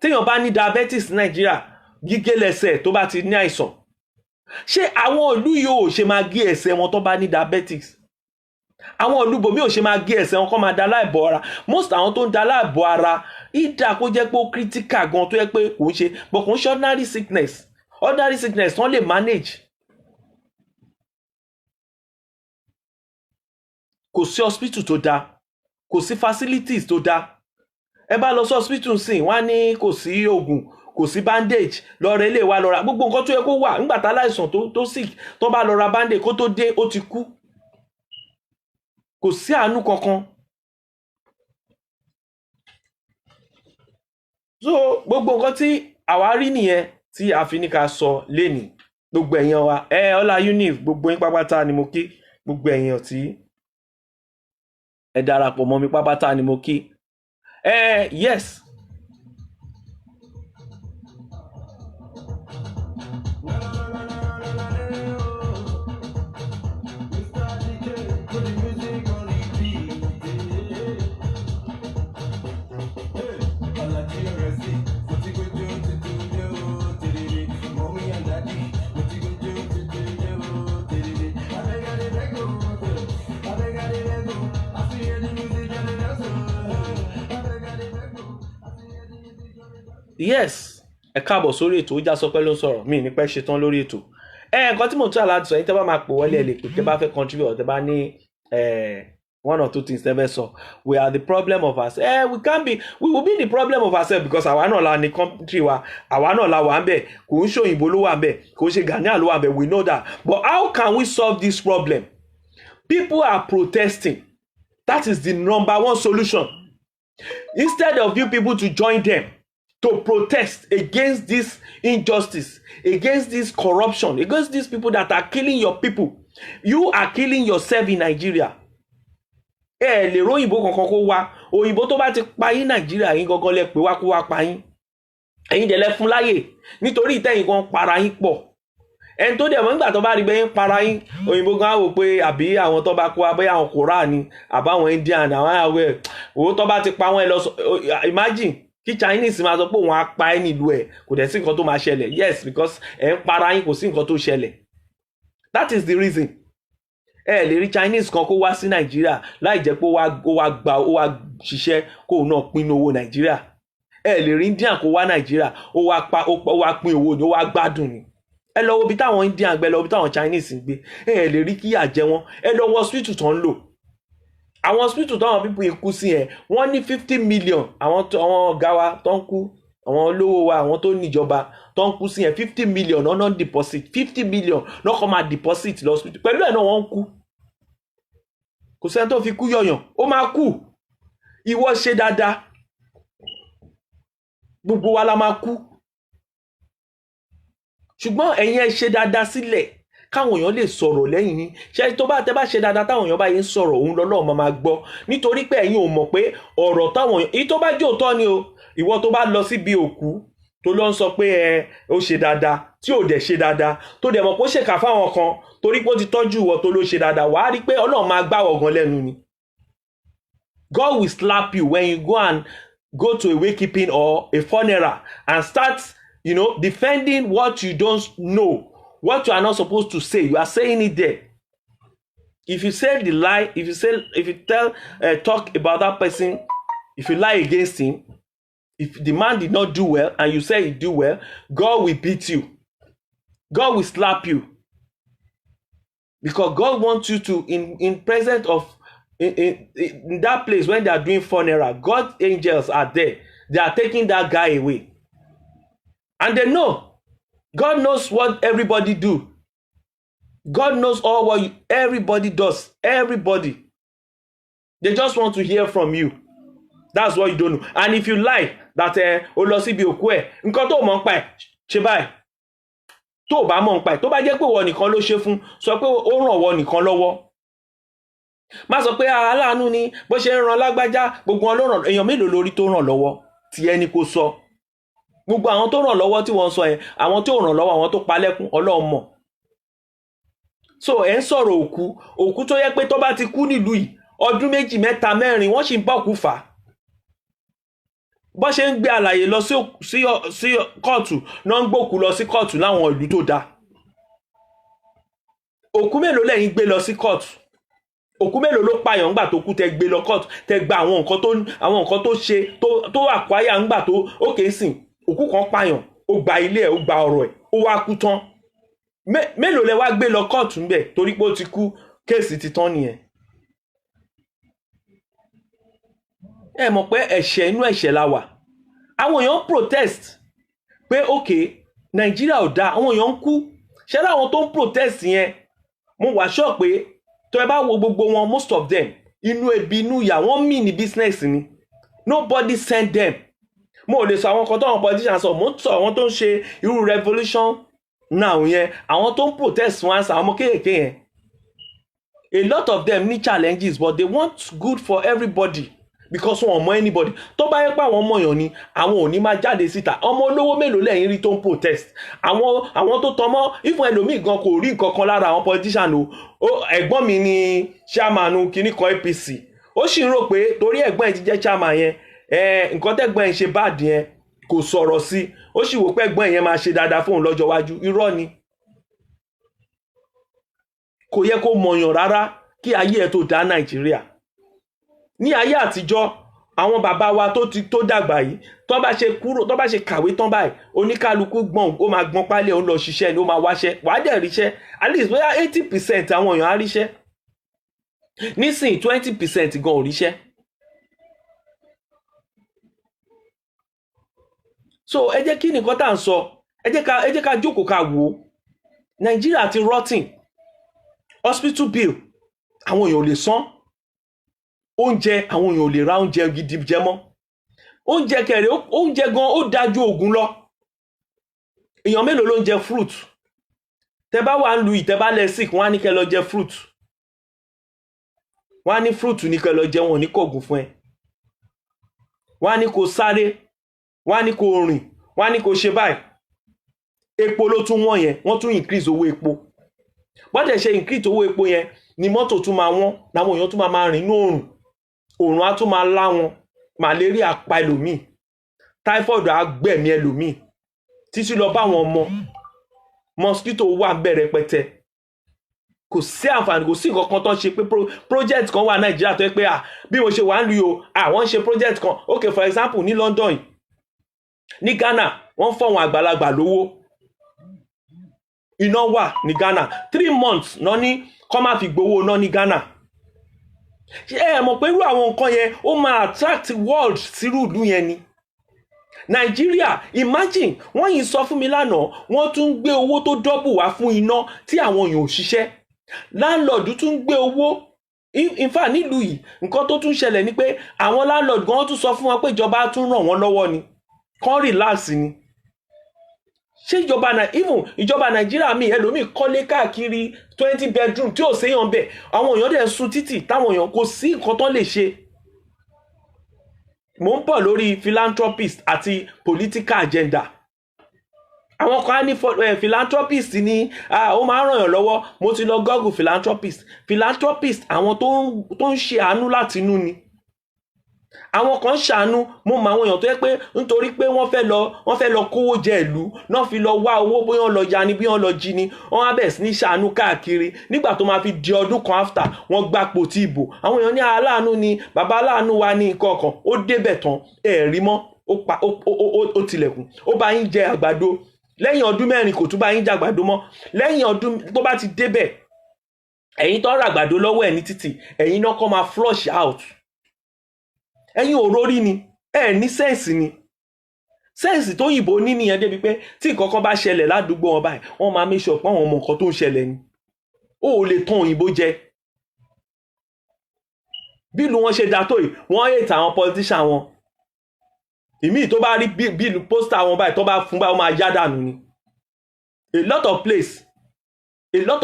Téèyàn bá ní diabetes in Nigeria, gígé lẹ́sẹ̀ tó bá ti ní àìsàn. Ṣé àwọn ìlú yóò ṣe máa gé ẹsẹ̀ wọn tó bá ní diabetes? Àwọn ìlú bòmí ò ṣe máa gé ẹsẹ̀ wọn kó máa da láìbọ̀ ara. Most àwọn tó ń da láìbọ̀ ara, ìdá kó jẹ́ pé ó critical gan tó yẹ pé kò ń ṣe, but kò ń ṣe ordinary sickness. Ordinary sickness wọ́n lè manage. Kò sí hospital tó dáa, kò sí facilities tó dáa. Ẹ bá lọ sí hospital sìn, wọ́n á ní kò sí oògùn, kò sí bandage, lọ rẹ ilé wa lọ ra gbogbo nǹkan tó yẹ kó wà. Nígbà tá láìsàn tó sick, tó bá lọ ra bandage kó tó dé ó ti kú. Kò sí àánú kankan. So gbogbo nǹkan tí àwa rí nìyẹn tí a fi ní ká sọ lénìí. Gbogbo èèyàn wa, Ola Univ, gbogbo yín pápátá ni mo kí. Gbogbo èèyàn tí ẹ darapọ̀ mọ́ mi pápátá ni mo kí. Yes. Yes, ẹ káàbọ̀ sórí ètò Ó Já Sọpẹ́ ló ń sọ̀rọ̀. Mi ní pẹ́ ṣe tán lórí ètò. Nǹkan tí mo tún àlá sọ yín tẹ́ bá máa pò wọlé ẹ lè pè tẹ́ bá fẹ́ contribute tẹ́ bá ní one or two things tẹ́ fẹ́ sọ. We are the problem of ourselves. We will be the problem of ourselves because àwa náà la ní country wa, àwa náà la wà ń bẹ̀, kò ń ṣe òyìnbó ló wà ń bẹ̀, kò ń ṣe Ghanaian ló wà ń bẹ̀. We know that. But how can we solve this problem? People are protesting. That is the number one solution. Instead of you people to join them to protest against this injustice, against this corruption, against these people that are killing your people. You are killing yourself in Nigeria. Lè róyìnbó kankan kó wá. Òyìnbó tó bá ti pa yín Nigeria yín gangan lẹ pé wá kó wá pa yín. Ẹ̀yin dẹ̀ lẹ fún láyè nítorí ìtẹ̀yìn kan para yín pọ̀. Ẹni tó dẹ̀ mọ̀ nígbà tó bá rí bẹ́yìn para yín, òyìnbó gan wò pé àbí àwọn tó bá kó wá bóyá àwọn Koran ni àbáwọn Indian àwọn àwẹ̀ owó tó bá ti pa wọ́n ẹ lọ sọ. Imagine kí Chinese máa sọ pé òun á pa ẹ́ nílùú ẹ̀ kò dẹ̀ sí nǹkan tó máa ṣẹlẹ̀ yes because ẹ̀ ń para yín kò sí nǹkan tó ṣẹlẹ̀ that is the reason ẹ lè rí Chinese kan kó wá sí Nàìjíríà láì jẹ́ pé ó wá ṣiṣẹ́ kó náà pín owó Nàìjíríà ẹ lè rí Indian kó wá Nàìjíríà ó wá pín owó ni ó wá gbádùn ni ẹ lọ wo bí táwọn Indian gbé lọ bí táwọn Chinese ń gbé ẹ lè rí kíyà jẹ wọn ẹ lọ wọ hospital tó ń lò àwọn hospital táwọn people yìí kú sí yẹn wọ́n ní 50 million àwọn ọ̀gá wa tó ń kú àwọn olówó wa àwọn tó níjọba tó ń kú sí yẹn 50 million ọ̀nà deposit 50 million lọ́kọ̀ máa deposit lọ hospital pẹ̀lú ẹ̀ náà wọ́n ń kú kò sẹ́ni tó fi kú yọ̀yàn ó máa kú ìwọ ṣe dáadáa gbogbo wa la máa kú ṣùgbọ́n ẹ̀yin ẹ ṣe dáadáa sílẹ̀ káwọn èèyàn lè sọ̀rọ̀ lẹ́yìn yín ṣe tó bá tẹ́ bá ṣe dáadáa táwọn èèyàn bá yín sọ̀rọ̀ òun lọ́lọ́run máa gbọ́ nítorí pé ẹ̀yin ò mọ̀ pé ọ̀rọ̀ táwọn èèyàn tó bá jẹ́ òótọ́ ni o ìwọ tó bá lọ síbi òkú tó lọ ń sọ pé ó ṣe dáadáa tí ò dẹ̀ ṣe dáadáa tó dẹ̀ mọ̀ pé ó ṣèkà fáwọn kan torí pé ó ti tọ́jú ìwọ tó ló ṣe dáadáa wàá rí pé Ọlọ́run máa gbáwọ̀ gan lẹ́nu ni. God will slap you when you go to a wakekeeping or a funeral and start defending what you don't know, what you are not supposed to say. You are saying it there. If you say the lie, if you talk about that person, if you lie against him, if the man did not do well and you say he do well, God will beat you. God will slap you. Because God wants you to, in presence of, in that place when they are doing funeral, God's angels are there. They are taking that guy away. And they know. God knows what everybody do. God knows all what everybody does. Everybody. They just want to hear from you. That's what you don't know. And if you lie that ó lọ síbi òkú ẹ̀, nǹkan tó mọ̀ ń pa ẹ̀ ṣe báyìí. Tó bá mọ̀ ń pa ẹ̀, tó bá jẹ́ pé wọ́n nìkan ló ṣe fún, sọ pé ó ràn wọ́n nìkan lọ́wọ́. Má sọ pé aláàánú ni bó ṣe ń ran lágbájá gbogbo wọn ló ràn èèyàn mélòó lórí tó ràn lọ́wọ́ tí ẹni kò sọ. Gbogbo àwọn tó ràn lọ́wọ́ tí wọ́n sọ yẹn, àwọn tó ràn lọ́wọ́, àwọn tó palẹ́kún, Ọlọ́run mọ̀. So ẹ̀ ń sọ̀rọ̀ òkú tó yẹ pé tó bá ti kú nílùú yìí, ọdún 2, 3, 4 wọ́n sì ń bá òkú fà á. Bó ṣe ń gbé àlàyé lọ sí kóòtù náà ń gbòkú lọ sí kóòtù láwọn ìlú tó dáa. Òkú mélòó lẹ́yìn gbé lọ sí kóòtù? Òkú mélòó ló pààyàn ńgbà tó kú tẹ́ gbé lọ kóòtù tẹ́ gba àwọn nǹkan tó ṣe tó àkwáyà ńgbà tó ókè sìn òkú kan pààyàn ó gba ilé ẹ̀ ó gba ọ̀rọ̀ ẹ̀ ó wá kú tán. Mélòó lẹ wá gbé lọ kóòtù ńbẹ̀ torí pé ó ti kú kéèsì ti tán nìyẹn. Ẹ mọ̀ pé ẹ̀ṣẹ̀ inú ẹ̀ṣẹ̀ la wà. Àwọn èèyàn protest pé okay Nàìjíríà ò dáa, àwọn èèyàn ń kú. Ṣé láwọn tó ń protest yẹn mo wà sure pé tó ẹ bá wo gbogbo wọn most of them inú ebi inú ìyà wọ́n mì ní business ni. Nobody send them. Mo lè sọ àwọn kan tó àwọn politicians sọ mo ń sọ àwọn tó ń ṣe irú revolution now yẹn àwọn tó ń protest wọn àṣà àwọn kéèké yẹn. A lot of them need challenges but they want good for everybody. Because wọn mọ anybody tó bá yẹ pé àwọn ọmọ èèyàn ni àwọn ò ní máa jáde síta ọmọ olówó mélòó lẹ́yìn rí tó ń protest àwọn tó tọmọ ìfún ẹlòmíì gan kò rí nǹkan kan lára àwọn politician o ẹ̀gbọ́n mi ni chairman kìíní kan APC ó sì ń rò pé torí ẹ̀gbọ́n ẹ̀ ti jẹ́ chairman yẹn nǹkan tẹ́gbọ́n ẹ̀ ṣe bad yẹn kò sọ̀rọ̀ sí ó sì wò pé ẹ̀gbọ́n ẹ̀ yẹn máa ṣe dáadáa fóun lọ́jọ́ iwájú irọ́ ni kò yẹ kó mọ̀yàn rárá kí ayé ẹ̀ tó dá Nàìjíríà. Ní ayé àtijọ́ àwọn bàbá wa tó dàgbà yìí tó bá ṣe kàwé tán báyìí oníkálukú gbọ̀n ó máa gbọ́n pálẹ̀ ó ń lọ ṣiṣẹ́ ni ó máa wáṣẹ́ wàá dẹ̀ ríṣẹ́ at least bóyá 80% àwọn èèyàn á ríṣẹ́ nísìnyí 20% gan ò ríṣẹ́. So ẹ jẹ́ kí nìkan tá à ń sọ ẹ jẹ́ ká jókòó ká wò ó Nàìjíríà ti rotting hospital bill àwọn èèyàn ò lè san. Oúnjẹ àwọn èèyàn ò lè ra oúnjẹ gidi jẹ mọ́. Oúnjẹ kẹrẹ oúnjẹ gan ó dájú oògùn lọ. Èèyàn mélòó ló ń jẹ fruit? Tẹ́ bá wà ń lu ìtẹ́ bá lẹ sick wọ́n á ní kẹ́ lọ jẹ fruit. Wọ́n á ní fruit ní kẹ́ lọ jẹ wọn ní kò gùn fún ẹ. Wọ́n á ní kó sáré, wọ́n á ní kó rìn, wọ́n á ní kó ṣe báyìí. Epo ló tún wọ́n yẹn, wọ́n tún increase owó epo. Bọ́dẹ̀ ṣe increase owó epo yẹn ni mọ́tò tún máa wọ́n, làwọn èèyàn tún máa rìn ní òòrùn. Òòrùn á tún máa lá wọn, malaria pa ẹlòmíì. typhoid á gbẹ̀mí ẹlòmíì títí lọ bá àwọn ọmọ mosquito wà bẹ̀rẹ̀ pẹ̀tẹ́ kò sí àǹfààní kò sí nǹkan kan tó ń ṣe pé project kan wà Nàìjíríà tó yẹ pé bí mo ṣe wà ń lu o wọ́n ń ṣe project kan okay for example ní London yìí ní Ghana wọ́n fọ̀wọ́n àgbàlagbà lówó iná wà ní Ghana 3 months náà ní kọ́ máa fi gbowó náà ní Ghana ẹ mọ̀ pé irú àwọn nǹkan yẹn ó máa attract world sírú ìlú yẹn ni Nàìjíríà imagine wọ́n yìí sọ fún mi lánàá wọ́n tún gbé owó tó double wá fún iná tí àwọn èèyàn ò ṣiṣẹ́ landlord tún gbé owó in fact nílùú yìí nǹkan tó tún ṣẹlẹ̀ ni pé àwọn landlord gan tún sọ fún wọn pé ìjọba tún ràn wọ́n lọ́wọ́ ni kàn relax ni ṣé ìjọba Nàìjíríà mi ẹlòmíì kọ́lé káàkiri 20 bedroom tí ò séyàn bẹ̀ àwọn èèyàn dẹ̀ sun títì táwọn èèyàn kò sí nǹkan tó lè ṣe mo ń bọ̀ lórí philanthropist àti political agenda àwọn kan á ní philanthropist ni ó máa ń ràn yàn lọ́wọ́ mo ti lọ google philanthropist àwọn tó ń ṣe àánú láti inú ni àwọn kan ṣàánú mo mọ àwọn èèyàn tó yẹ pé nítorí pé wọ́n fẹ́ lọ kówó jẹ ìlú náà fi lọ wá owó bóyá wọ́n lọ ya ni bí wọ́n lọ jí ni wọ́n á bẹ̀rẹ̀ sí ní ṣàánú káàkiri nígbà tó máa fi di ọdún kan after wọ́n gbapò tí ìbò àwọn èèyàn ní aláàánú ni bàbá aláàánú wa ní nǹkan kan ó débẹ̀ tán rí mọ́ ó tilẹ̀kùn ó bá yín jẹ àgbàdo lẹ́yìn ọdún 4 kò tún bá yín jẹ àgbàdo mọ́ lẹ́yìn ọdún tó bá ti débẹ̀ ẹ̀yin tó ra àgbàdo lọ́wọ́ ẹ̀ ní títì ẹ̀yin náà kọ́ máa flush out ẹ̀yin òrórí ni ní sẹ́ǹsì ni sẹ́ǹsì tó yìnbó ní nìyẹn débi pé tí nǹkan kan bá ṣẹlẹ̀ ládùúgbò wọn báyìí wọ́n máa make sure pé àwọn ọmọ nǹkan tó ń ṣẹlẹ̀ ni ó lè tán òyìnbó jẹ bí ìlú wọn ṣe dá tó yìí wọ́n hate àwọn politician wọn ìmíì tó bá rí bíìlù pósítà wọn báyìí tó bá fún báyìí wọ́n máa yá dànù ni a lot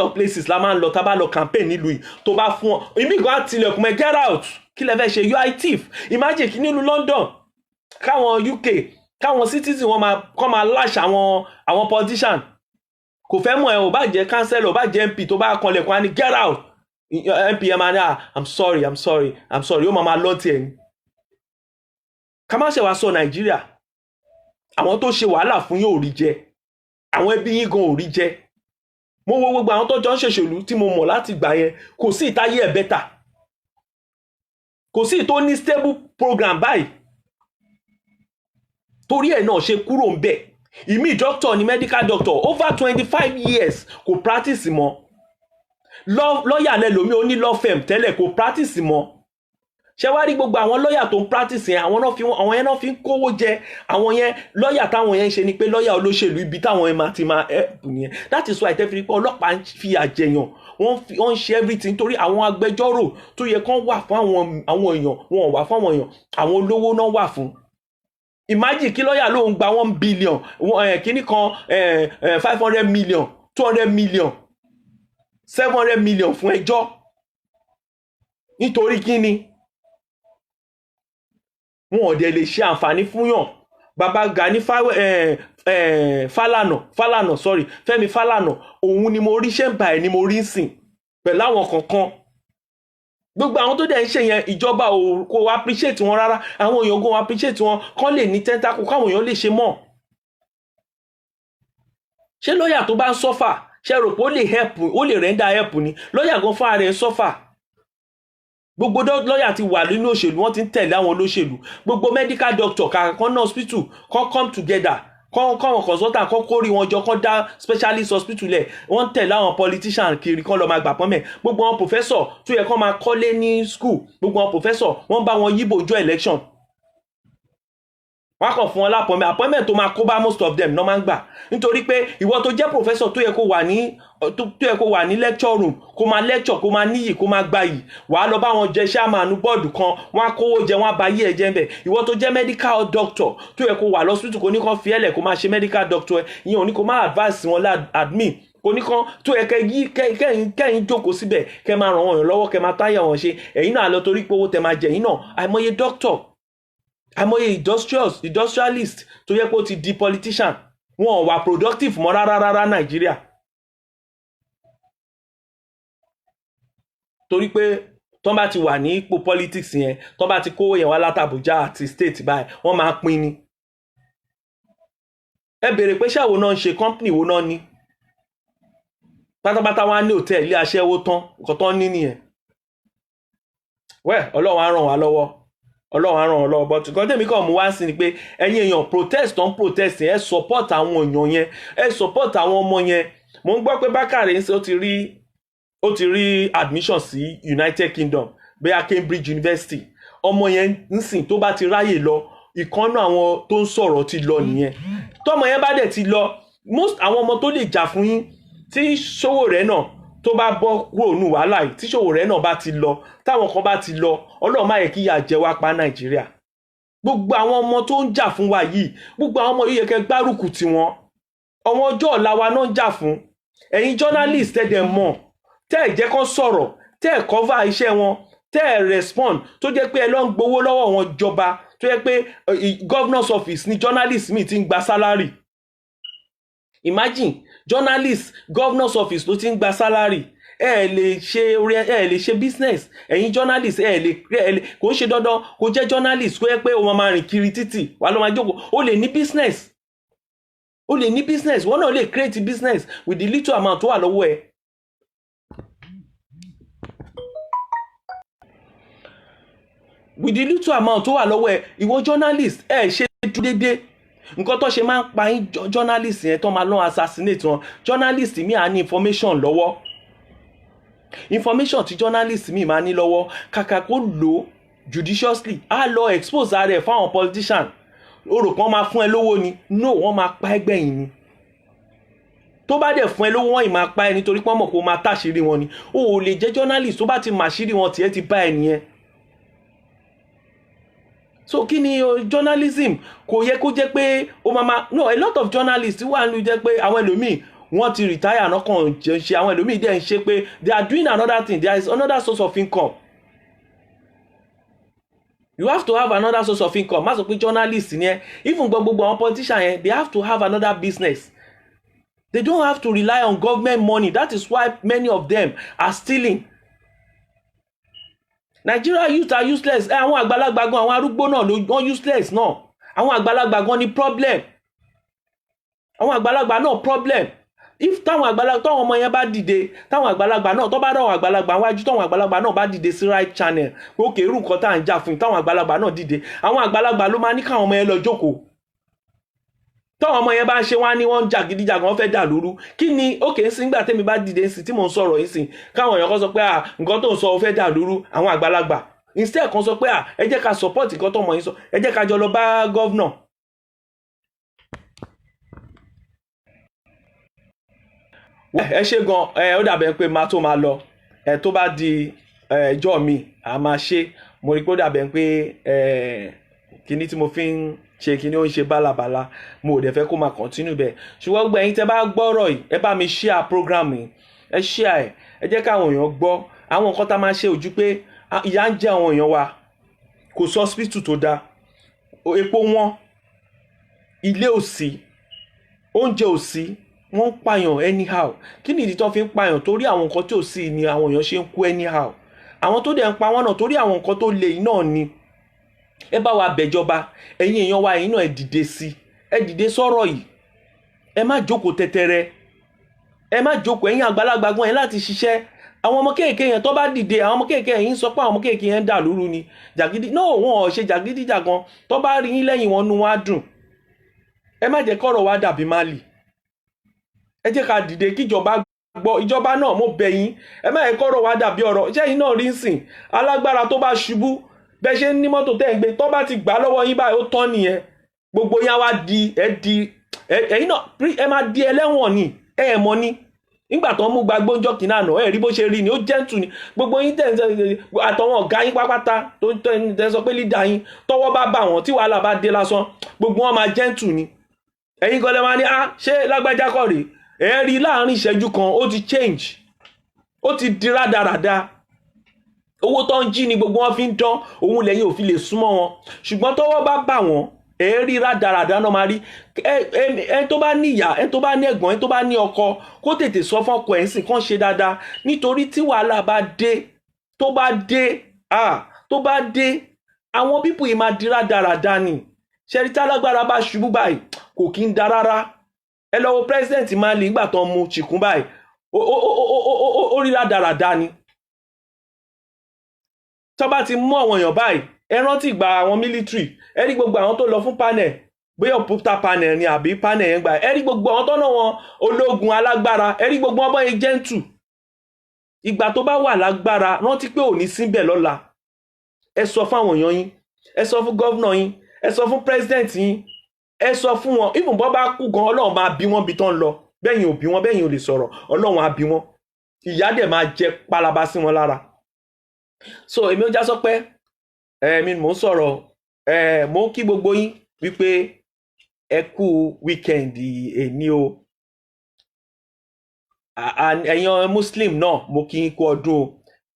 of places la máa ń lọ tá bá lọ campaign nílùú yìí tó bá fún ọ ìmíì kan á tilẹ̀kùn mẹ́ get out kí lẹ fẹ́ ṣe you are a thief imagine kí nílùú London káwọn UK káwọn citizen wọn máa lash àwọn politician kò fẹ́ mọ̀ ẹ́ ò bá jẹ́ councillor ò bá jẹ́ MP tó bá kanlẹ̀kùn á ní get out MP ẹ̀ máa ní I'm sorry ó máa lọ́ọ̀tì ẹ̀ ní. ká má ṣe wá sọ Nàìjíríà àwọn tó ṣe wàhálà fún yín ò rí jẹ àwọn ẹbí yín gan ò rí jẹ mo wo gbogbo àwọn tó jọ ń ṣèṣèlú tí mo mọ̀ láti gbà yẹn kò sí ìtayé ẹ̀ bẹ́tà kò sí tó ní stable program báyìí torí ẹ̀ náà ṣe kúrò ń bẹ̀ ìmí doctor ni medical doctor over 25 years kò practice mọ́ lọ́ọ̀yà lẹ́lòmí ó ní law firm tẹ́lẹ̀ kò practice mọ́ ṣé wá rí gbogbo àwọn lọ́ọ̀yà tó ń practice yẹn àwọn yẹn náà fi ń kówó jẹ àwọn yẹn lọ́ọ̀yà táwọn yẹn ń ṣe ni pé lọ́ọ̀yà olóṣèlú ibi táwọn yẹn ti máa help nìyẹn that is why tẹ́fìrí pé ọlọ́pàá ń fi àjẹyàn wọ́n ń ṣe everything torí àwọn agbẹjọ́rò tó yẹ kán wà fún àwọn èèyàn wọn ò wà fún àwọn èèyàn àwọn olówó náà wà fún. Imagine kí lọ́ọ̀yà ló ń gba 1 billion kíní kan 500 million 200 million 700 million fún ẹjọ́ nítorí kíni wọn ò dẹ̀ lè ṣe àǹfààní fún yàn. Bàbá Gani Fálànà sorry Fẹ́mi Fálànà òun ni mo rí ṣẹ́ǹbà ẹ̀ ni mo rí sìn pẹ̀lú àwọn kankan gbogbo àwọn tó dẹ̀ ń ṣe yẹn ìjọba kò appreciate wọn rárá àwọn èèyàn gan appreciate wọn kán lè ní tentacle káwọn èèyàn lè ṣe mọ́. Ṣé lọ́ọ̀yà tó bá ń sọ́fà ṣe rò pé ó lè render help ni lọ́ọ̀yà gan fún ara ẹ̀ sọ́fà. Gbogbo lọ́ọ̀yà ti wà nínú òṣèlú wọ́n ti ń tẹ̀lé àwọn olóṣèlú gbogbo medical doctor kan náà hospital kan come together kan consultant kan kórè wọn jọ kan dá specialist hospital lẹ̀ wọ́n ń tẹ̀lé àwọn politician kiri kan lọ́ọ́ máa gbà pọ́nmẹ́ gbogbo wọn professor tó yẹ kán máa kọ́lé ní school gbogbo wọn professor wọ́n bá wọn yíbo ojú election wọ́n kàn fún wọn lápọ̀mẹ́ appointment tó máa kó bá most of them náà máa ń gbà nítorí pé ìwọ tó jẹ́ professor tó yẹ kó wà ní lecture room kó máa lecture kó máa níyì kó máa gbayì wàá lọ bá wọn jẹ chairman bọ́ọ̀dù kan wọ́n á kówó jẹ wọ́n á ba yí ẹ̀jẹ̀ ńbẹ̀ ìwọ tó jẹ́ medical doctor tó yẹ kó wà lọ́sítù kó ní kan fi ẹ̀lẹ̀ kó máa ṣe medical doctor ìyẹn ò ní kó máa advice wọn admin kò ní kan tó yẹ kẹ́yìn jókòó síbẹ̀ kẹ́ máa ràn wọ́n lọ́wọ́ kẹ́ máa táyà wọn ṣe ẹ̀yin náà lọ torí pé owó tẹ máa jẹ ẹ̀yin náà àìmọye doctor àìmọye industrialist tó yẹ kó ti di politician wọn ò wà productive mọ́ rárá Nàìjíríà torí pé tọ́n bá ti wà ní ipò politics yẹn tọ́n bá ti kówó yẹn wá látàbújá àti state báyìí wọ́n máa pín ni ẹ béèrè pé ṣáwo náà ń ṣe company wo náà ní pátápátá wá ní hòtẹ́ẹ̀lì ilé aṣẹ́wó tán nǹkan tán ní nìyẹn. Ọlọ́run á ràn wá lọ́wọ́ but nǹkan tèmi kàn mú wá sí ni pé ẹ̀yin èèyàn protest ẹ support àwọn èèyàn yẹn, ẹ support àwọn ọmọ yẹn. Mo ń gbọ́ pé Bákàrè ń ṣe ó ti rí admission sí United Kingdom bóyá Cambridge University. Ọmọ yẹn ń sìn tó bá ti ráyè lọ, ìkànnà àwọn tó ń sọ̀rọ̀ ti lọ nìyẹn. Tọ́mọ yẹn bá dẹ̀ ti lọ, most àwọn ọmọ tó lè jà fún yín tí Sowore náà tó bá bọ́ kúrò nù wàhálà yìí, tí Sowore náà bá ti lọ, táwọn kan bá ti lọ, Ọlọ́run má yẹ kí ìyà jẹ wá pa Nàìjíríà. Gbogbo àwọn ọmọ tó ń jà fún wa yìí, gbogbo àwọn ọmọ yìí yẹ kẹ́ gbárùkù tì wọ́n. Àwọn ọjọ́ ọ̀la wa náà ń jà fún. Ẹ̀yin journalist tẹ́ dẹ̀ mọ̀, tẹ́ ẹ̀ jẹ́ kán sọ̀rọ̀, tẹ́ ẹ̀ cover iṣẹ́ wọn, tẹ́ ẹ̀ respond, tó jẹ́ pé ẹ lọ ń gbowó lọ́wọ́ wọn jọba, tó jẹ́ pé governor's office ni journalist mi ti ń gba salary. Imagine journalist governor's office ló ti ń gba salary. Ẹ lè ṣe business. Ẹ̀yin journalist kò ń ṣe dandan kó jẹ́ journalist kó yẹ pé o máa rìn kiri títì wà ló máa jókòó. O lè ní business. Wọ́n náà lè create business with the little amount tó wà lọ́wọ́ ẹ. With the little amount tó wà lọ́wọ́ ẹ, ìwọ journalist ṣe déédéé. Nǹkan tó ṣe máa ń pa yín journalist yẹn tó máa lọ assassinate wọn. Journalist mi á ní information lọ́wọ́. Information tí journalist mi máa ní lọ́wọ́, kàkà kó lò judiciously, á lọ expose ara ẹ̀ fáwọn politician. O rò pé wọ́n máa fún ẹ lówó ni? No, wọ́n máa pa ẹgbẹ́ yìí ni. Tó bá dẹ̀ fún ẹ lówó, wọ́n ì máa pa ẹ nítorí pé wọ́n mọ̀ pé ó máa táṣìírí wọn ni. O ò lè jẹ́ journalist tó bá ti màṣírí wọn tiẹ̀ ti bá ẹ nìyẹn. So kí ni journalism? Kò yẹ kó jẹ́ pé ó máa no, a lot of journalists wà nínú jẹ́ pé àwọn ẹlòmíì wọ́n ti retire náà kàn ṣe, àwọn ẹlòmíì dẹ̀ ń ṣe pé they are doing another thing, there is another source of income. You have to have another source of income. Má sọ pé journalist ni ẹ. Even gbogbo àwọn politician yẹn, they have to have another business. They don't have to rely on government money. That is why many of them are stealing. Nigeria youth are useless. Àwọn àgbàlagbà gan, àwọn arúgbó náà ló gan useless náà. Àwọn àgbàlagbà gan ni problem. Àwọn àgbàlagbà náà problem. If táwọn ọmọ yẹn bá dìde, táwọn àgbàlagbà náà tó bá dáwọn àgbàlagbà wájú, táwọn àgbàlagbà náà bá dìde sí right channel, òkè irú nǹkan tá à ń jà fún, táwọn àgbàlagbà náà dìde, àwọn àgbàlagbà ló máa ní káwọn ọmọ yẹn lọ jókòó. Táwọn ọmọ yẹn bá ń ṣe wá ní wọ́n ń jà gidijagan, wọ́n fẹ́ dà lóru. Kí ni òkè ń sìn gbà tẹ́mi bá dìde ń sìn tí mò ń sọ̀rọ̀ yìí sìn, káwọn èèyàn kan sọ pé nǹkan tó ń sọ ó fẹ́ dà lóru, àwọn àgbàlagbà. Instead kan sọ pé ẹ jẹ́ ká support nǹkan tó mọ̀ yín sọ, ẹ jẹ́ ká jọ lọ bá governor. Ẹ ṣe gan, ó dàbẹ̀ pé máa tó máa lọ, tó bá di ẹjọ́ mi a máa ṣe. Mo rí pé ó dàbẹ̀ pé kíní tí mo fi ń ṣe kíní ó ń ṣe bálabàla, mo ò dẹ̀ fẹ́ kó máa continue bẹ́ẹ̀. Ṣùgbọ́n gbogbo ẹ̀yin tẹ́ bá gbọ́rọ̀ yìí, ẹ bá mi share program yìí, ẹ share ẹ jẹ́ káwọn èèyàn gbọ́ àwọn nǹkan tá a máa ṣe. Ojú pé ìyà ń jẹ àwọn èèyàn wa, kò sí hospital tó dáa, epo wọn, ilé ò sí, oúnjẹ ò sí, wọ́n ń pààyàn anyhow. Kí ni ìdí tó fi ń pààyàn? Torí àwọn nǹkan tí ò sí ni àwọn èèyàn ṣe ń kú anyhow. Àwọn tó dẹ̀ ń pa wọ́n náà torí àwọn nǹkan tó le náà ni. Ẹ bá wa bẹ̀jọba, ẹ̀yin èèyàn wa ẹ̀yin náà ẹ dìde sí, ẹ dìde sọ̀rọ̀ yìí. Ẹ má jókòó tẹ́tẹ́rẹ́, ẹ má jókòó. Ẹ̀yin àgbàlagbà gan ẹ láti ṣiṣẹ́. Àwọn ọmọ kéèké yẹn tó bá dìde, àwọn ọmọ kéèké yẹn sọ pé àwọn ọmọ kéèké yẹn dà lóru ni jàgídí. No, wọn ò ṣe jàgídíjàgan. Tó bá rí yín lẹ́yìn wọn nu wọn á dùn. Ẹ má jẹ́ kọ́rọ̀ wa dàbí Mali. Ẹ jẹ́ ká dìde kíjọba gbọ́. Ìjọba náà mo bẹ̀ yín, ẹ má jẹ́ kọ́rọ̀ wa dàbí ọ̀rọ̀. Ṣé ẹ̀yin náà rí sìn alágbára tó bá ṣubú bẹ́ẹ̀ ṣe ní mọ́tò tẹ́ ń gbé, tó bá ti gbà lọ́wọ́ yín báyìí ó tán nìyẹn. Gbogbo yín á wá ẹ̀yin náà ẹ máa di ẹlẹ́wọ̀n ni, ẹ mọ̀ ni. Nígbà tó ń mú gbàgbó ńjọ́ kìnnà náà, ẹ rí bó ṣe rí ni, ó gentle ni. Gbogbo yín tẹ̀ àtọwọn ọ̀gá yín pápátá tó tẹ̀ sọ pé leader yín tọwọ́ bá bà wọ́n tí wàhálà bá dé lásán, gbogbo wọn máa gentle ni. Ẹ̀yin gan lẹ máa ní ṣé lágbájá kọ́ rèé? Ẹ rí láàrin ìṣẹ́jú kan ó ti change, ó ti di rádaràda. Owó tó ń jí ni gbogbo wọn fi ń dán, òun lẹ́yìn ò fi lè súnmọ́ wọn. Ṣùgbọ́n tọwọ́ bá bà wọ́n, ẹ rí rádaràda náà máa rí. Ẹ tó bá ní ìyá, ẹ tó bá ní ẹ̀gbọ́n, ẹ tó bá ní ọkọ, kó tètè sọ fọ́kọ ẹ̀ ń sìn kán ṣe dáadáa. Nítorí tí wàhálà bá dé, tó bá dé, àwọn pípù yìí máa di rádaràda ni. ṣẹ́rí tí alágbára bá ṣubú báyìí kò kí ń da rárá. Ẹ lọ wo president Mali nígbà tó ń mu chikun báyìí ó rí rádaràda ni. Tó bá ti mú àwọn èèyàn báyìí ẹ rántí ìgbà àwọn military ẹ rí gbogbo àwọn tó lọ fún panel bóyá òpúta panel ni àbí panel yẹn gbà ẹ rí gbogbo àwọn tó náà wọn ológun alágbára ẹ rí gbogbo ọmọ yẹn gentle. Ìgbà tó bá wà lágbára rántí pé ò ní síbẹ̀ lọ́la. Ẹ sọ fún àwọn èèyàn yín, ẹ sọ fún gọ́vnà yín, ẹ sọ fún president yín, ẹ sọ fún wọn even bọ́ bá kú gan Ọlọ́run máa bí wọ́n bí tán lọ bẹ́yìn ò bí wọn bẹ́yìn ò lè sọ̀rọ̀ Ọlọ́run á bí wọn, ìyà dẹ̀ máa jẹ palaba sí wọn lára. So èmi ó já sọ pé mi mò ń sọ̀rọ̀ mò ń kí gbogbo yín wípé ẹ kú weekend èní o. Ẹ̀yin Muslim náà mo kí yín kú ọdún o,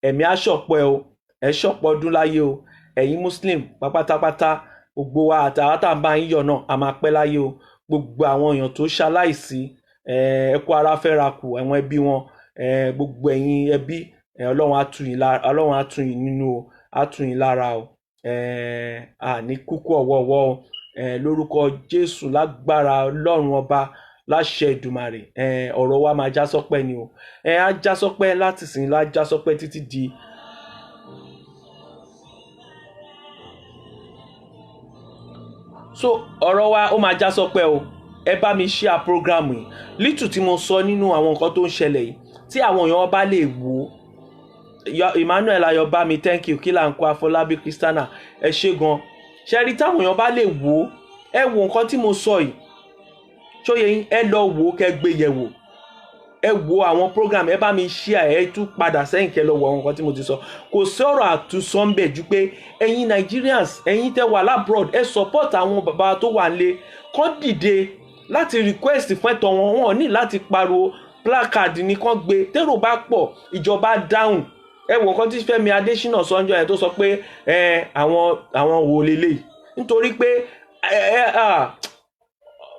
ẹ̀mí á ṣọ̀pọ̀ o, ẹ ṣọ̀pọ̀ ọdún láyé o. Ẹ̀yin Muslim pátápátá gbogbo wa àtàwátà ń bá yín yọ̀ náà a máa pẹ́ láyé o. Gbogbo àwọn èèyàn tó ṣaláìsí ẹ kú ara fẹ́ra kù àwọn ẹbí wọn, gbogbo ẹ̀yin ẹbí Ọlọ́run á tù yín nínú o, á tù yín lára o. Àní kúkú ọ̀wọ̀ọ̀wọ̀ o, lórúkọ Jésù lágbára Ọlọ́run ọba láṣẹ Èdùmàrè ọ̀rọ̀ wa máa já sọ́pẹ́ ni o. Á já sọ́pẹ́ láti sìn lá já sọ́pẹ́ títí di so ọ̀rọ̀ wa ó máa já sọ́pẹ́ o. Ẹ bá mi share program yìí little tí mo sọ nínú àwọn nǹkan tó ń ṣẹlẹ̀ yìí tí àwọn èèyàn bá lè wò ó. Emmanuel Ayọ̀bámi thank you kí là ń kó Afọlábí Christiana ẹ ṣé gan. Ṣẹ́rí táwọn èèyàn bá lè wò ó ẹ wo nǹkan tí mo sọ yìí ṣóyè yín ẹ lọ wò ó kẹ́ gbé yẹ̀ wò ẹ wo àwọn program ẹ bá mi share ẹ tún padà sẹ́yìn kẹ́ lọ wo àwọn nǹkan tí mo ti sọ. Kò sí ọ̀rọ̀ àtúnsọ ń bẹ̀ ju pé ẹ̀yin Nigerians ẹ̀yin tẹ́ wà labroad ẹ support àwọn bàbá tó wà nílé kán dìde láti request fún ẹ̀tọ́ wọn. Wọn ní láti pariwo placard ní kán gbé tèrò bá pọ̀ ìjọba dáhùn. Ẹ wo nǹkan tí Fẹ́mi Adésínà sọ́njọ́ yẹn tó sọ pé àwọn wò lélẹ̀ nítorí pé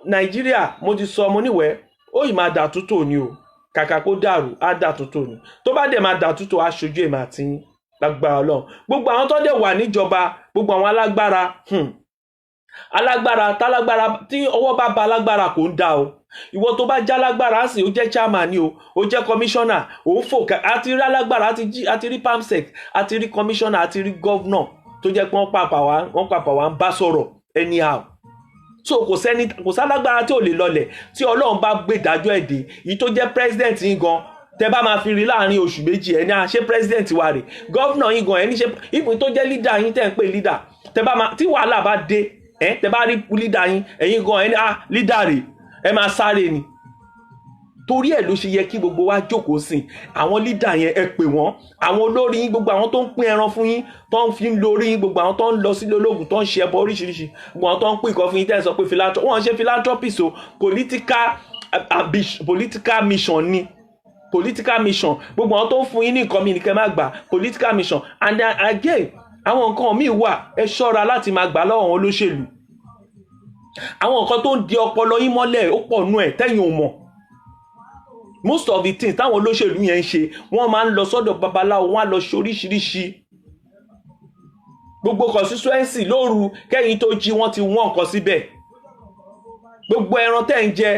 Nàìjíríà mo ti sọ mo níwẹ̀ ó yìí máa dà tútò ni o kàkà kó dàrú á dà tútò ni tó bá dẹ̀ máa dà tútò aṣojú èmi àti yín lágbára Ọlọ́run. Gbogbo àwọn tó dẹ̀ wà níjọba gbogbo àwọn alágbára tálágbára tí ọwọ́ bá ba alágbára kò ń dá o. Ìwọ tó bá já lágbára sì ó jẹ́ chairman ni o ó jẹ́ commissioner ó fò àti rí alágbára àti rí pamsec àti rí commissioner àti rí governor tó jẹ́ pé wọ́n pàpà wá ń bá sọ̀rọ̀ anyhow. So kò sálágbára tí ò lè lọlẹ̀ tí Ọlọ́run bá gbé ìdájọ́ ẹ̀dẹ̀ yìí tó jẹ́ president yín gan tẹ bá máa fi rí láàrin oṣù méjì ẹni ṣé president wa rè governor yín gan ẹni ṣe ìpín tó jẹ́ leader yín tẹ̀ ń pè leader tẹ bá máa tí wàhálà bá dé tẹ bá rí leader yín ẹ̀yin gan ẹni leader rè ẹ máa sáré ni. Torí ẹ̀ ló ṣe yẹ kí gbogbo wa jókòó sìn àwọn leader yẹn ẹ pè wọ́n àwọn olórí yín gbogbo àwọn tó ń pín ẹran fún yín tó ń fi ń lórí yín gbogbo àwọn tó ń lọ sílé ológun tó ń ṣe ẹbọ oríṣiríṣi gbogbo àwọn tó ń pín ìkọ́ fún yín tẹ́ ẹ sọ pé wọ́n ṣe philanthropist o political mission ni political mission gbogbo àwọn tó ń fún yín ní nǹkan mi nìkan má gbà political mission and again àwọn nǹkan míì wà ẹ ṣọ́ra láti máa gbà lọ́wọ́ àwọn olóṣèlú. Àwọn nǹkan tó ń di ọpọlọ yín mọ́lẹ̀ ó pọ̀ nú ẹ̀ tẹ́yìn ò mọ̀. Most of the things táwọn olóṣèlú yẹn ń ṣe wọ́n máa ń lọ sọ́dọ̀ babaláwo wọ́n á lọ ṣe oríṣiríṣi. Gbogbo constituency lóru kẹ́yìn tó jí wọ́n ti wọ́n nǹkan síbẹ̀. Gbogbo ẹran tẹ́ ń jẹ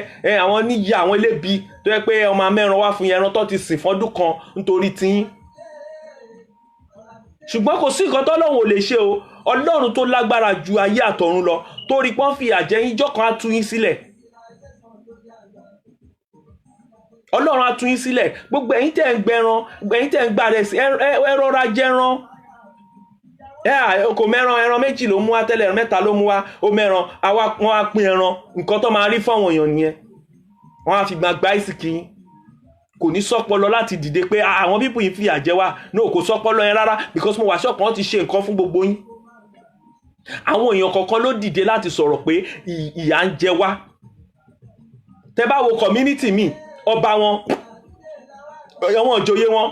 àwọn níyà àwọn elébi tó yẹ pé ọmọ mẹ́ran wá fún yẹn ẹran tó ti sìn fọ́dún kan nítorí tiyín. Ṣùgbọ́n kò sí nǹkan tọ́lọ́run ò lè ṣe o. Ọlọ́run tó lágbára ju ayé àtọ̀run lọ torí pọ́n fi àjẹyìn jọ́kan á tú yín sílẹ̀. Ọlọ́run á tú yín sílẹ̀. Gbogbo ẹ̀yin tẹ́ ń gbẹran ẹ̀yin tẹ́ ń gbà rẹ̀ sí ẹ rọra jẹran. Kò mẹ́ran ẹran méjì ló mú wá tẹ́lẹ̀ ẹran mẹ́ta ló mú wá ó mẹ́ran wọ́n á pín ẹran nǹkan tó máa rí fáwọn èèyàn nìyẹn. Wọ́n á fi gbàgbá ìsìnkì yín. Kò ní sọ́pọlọ láti dìde pé àwọn pípù yìí fi àjẹ wá no kò sọ́pọlọ yẹn rárá because mo wà ṣọ́ọ̀kan wọ́n ti ṣe nǹkan fún gbogbo yín. Àwọn èèyàn kọ̀ọ̀kan ló dìde láti sọ̀rọ̀ pé ìyà ń jẹ wá. Tẹ́ bá wo community mi ọba wọn àwọn ìjòyè wọn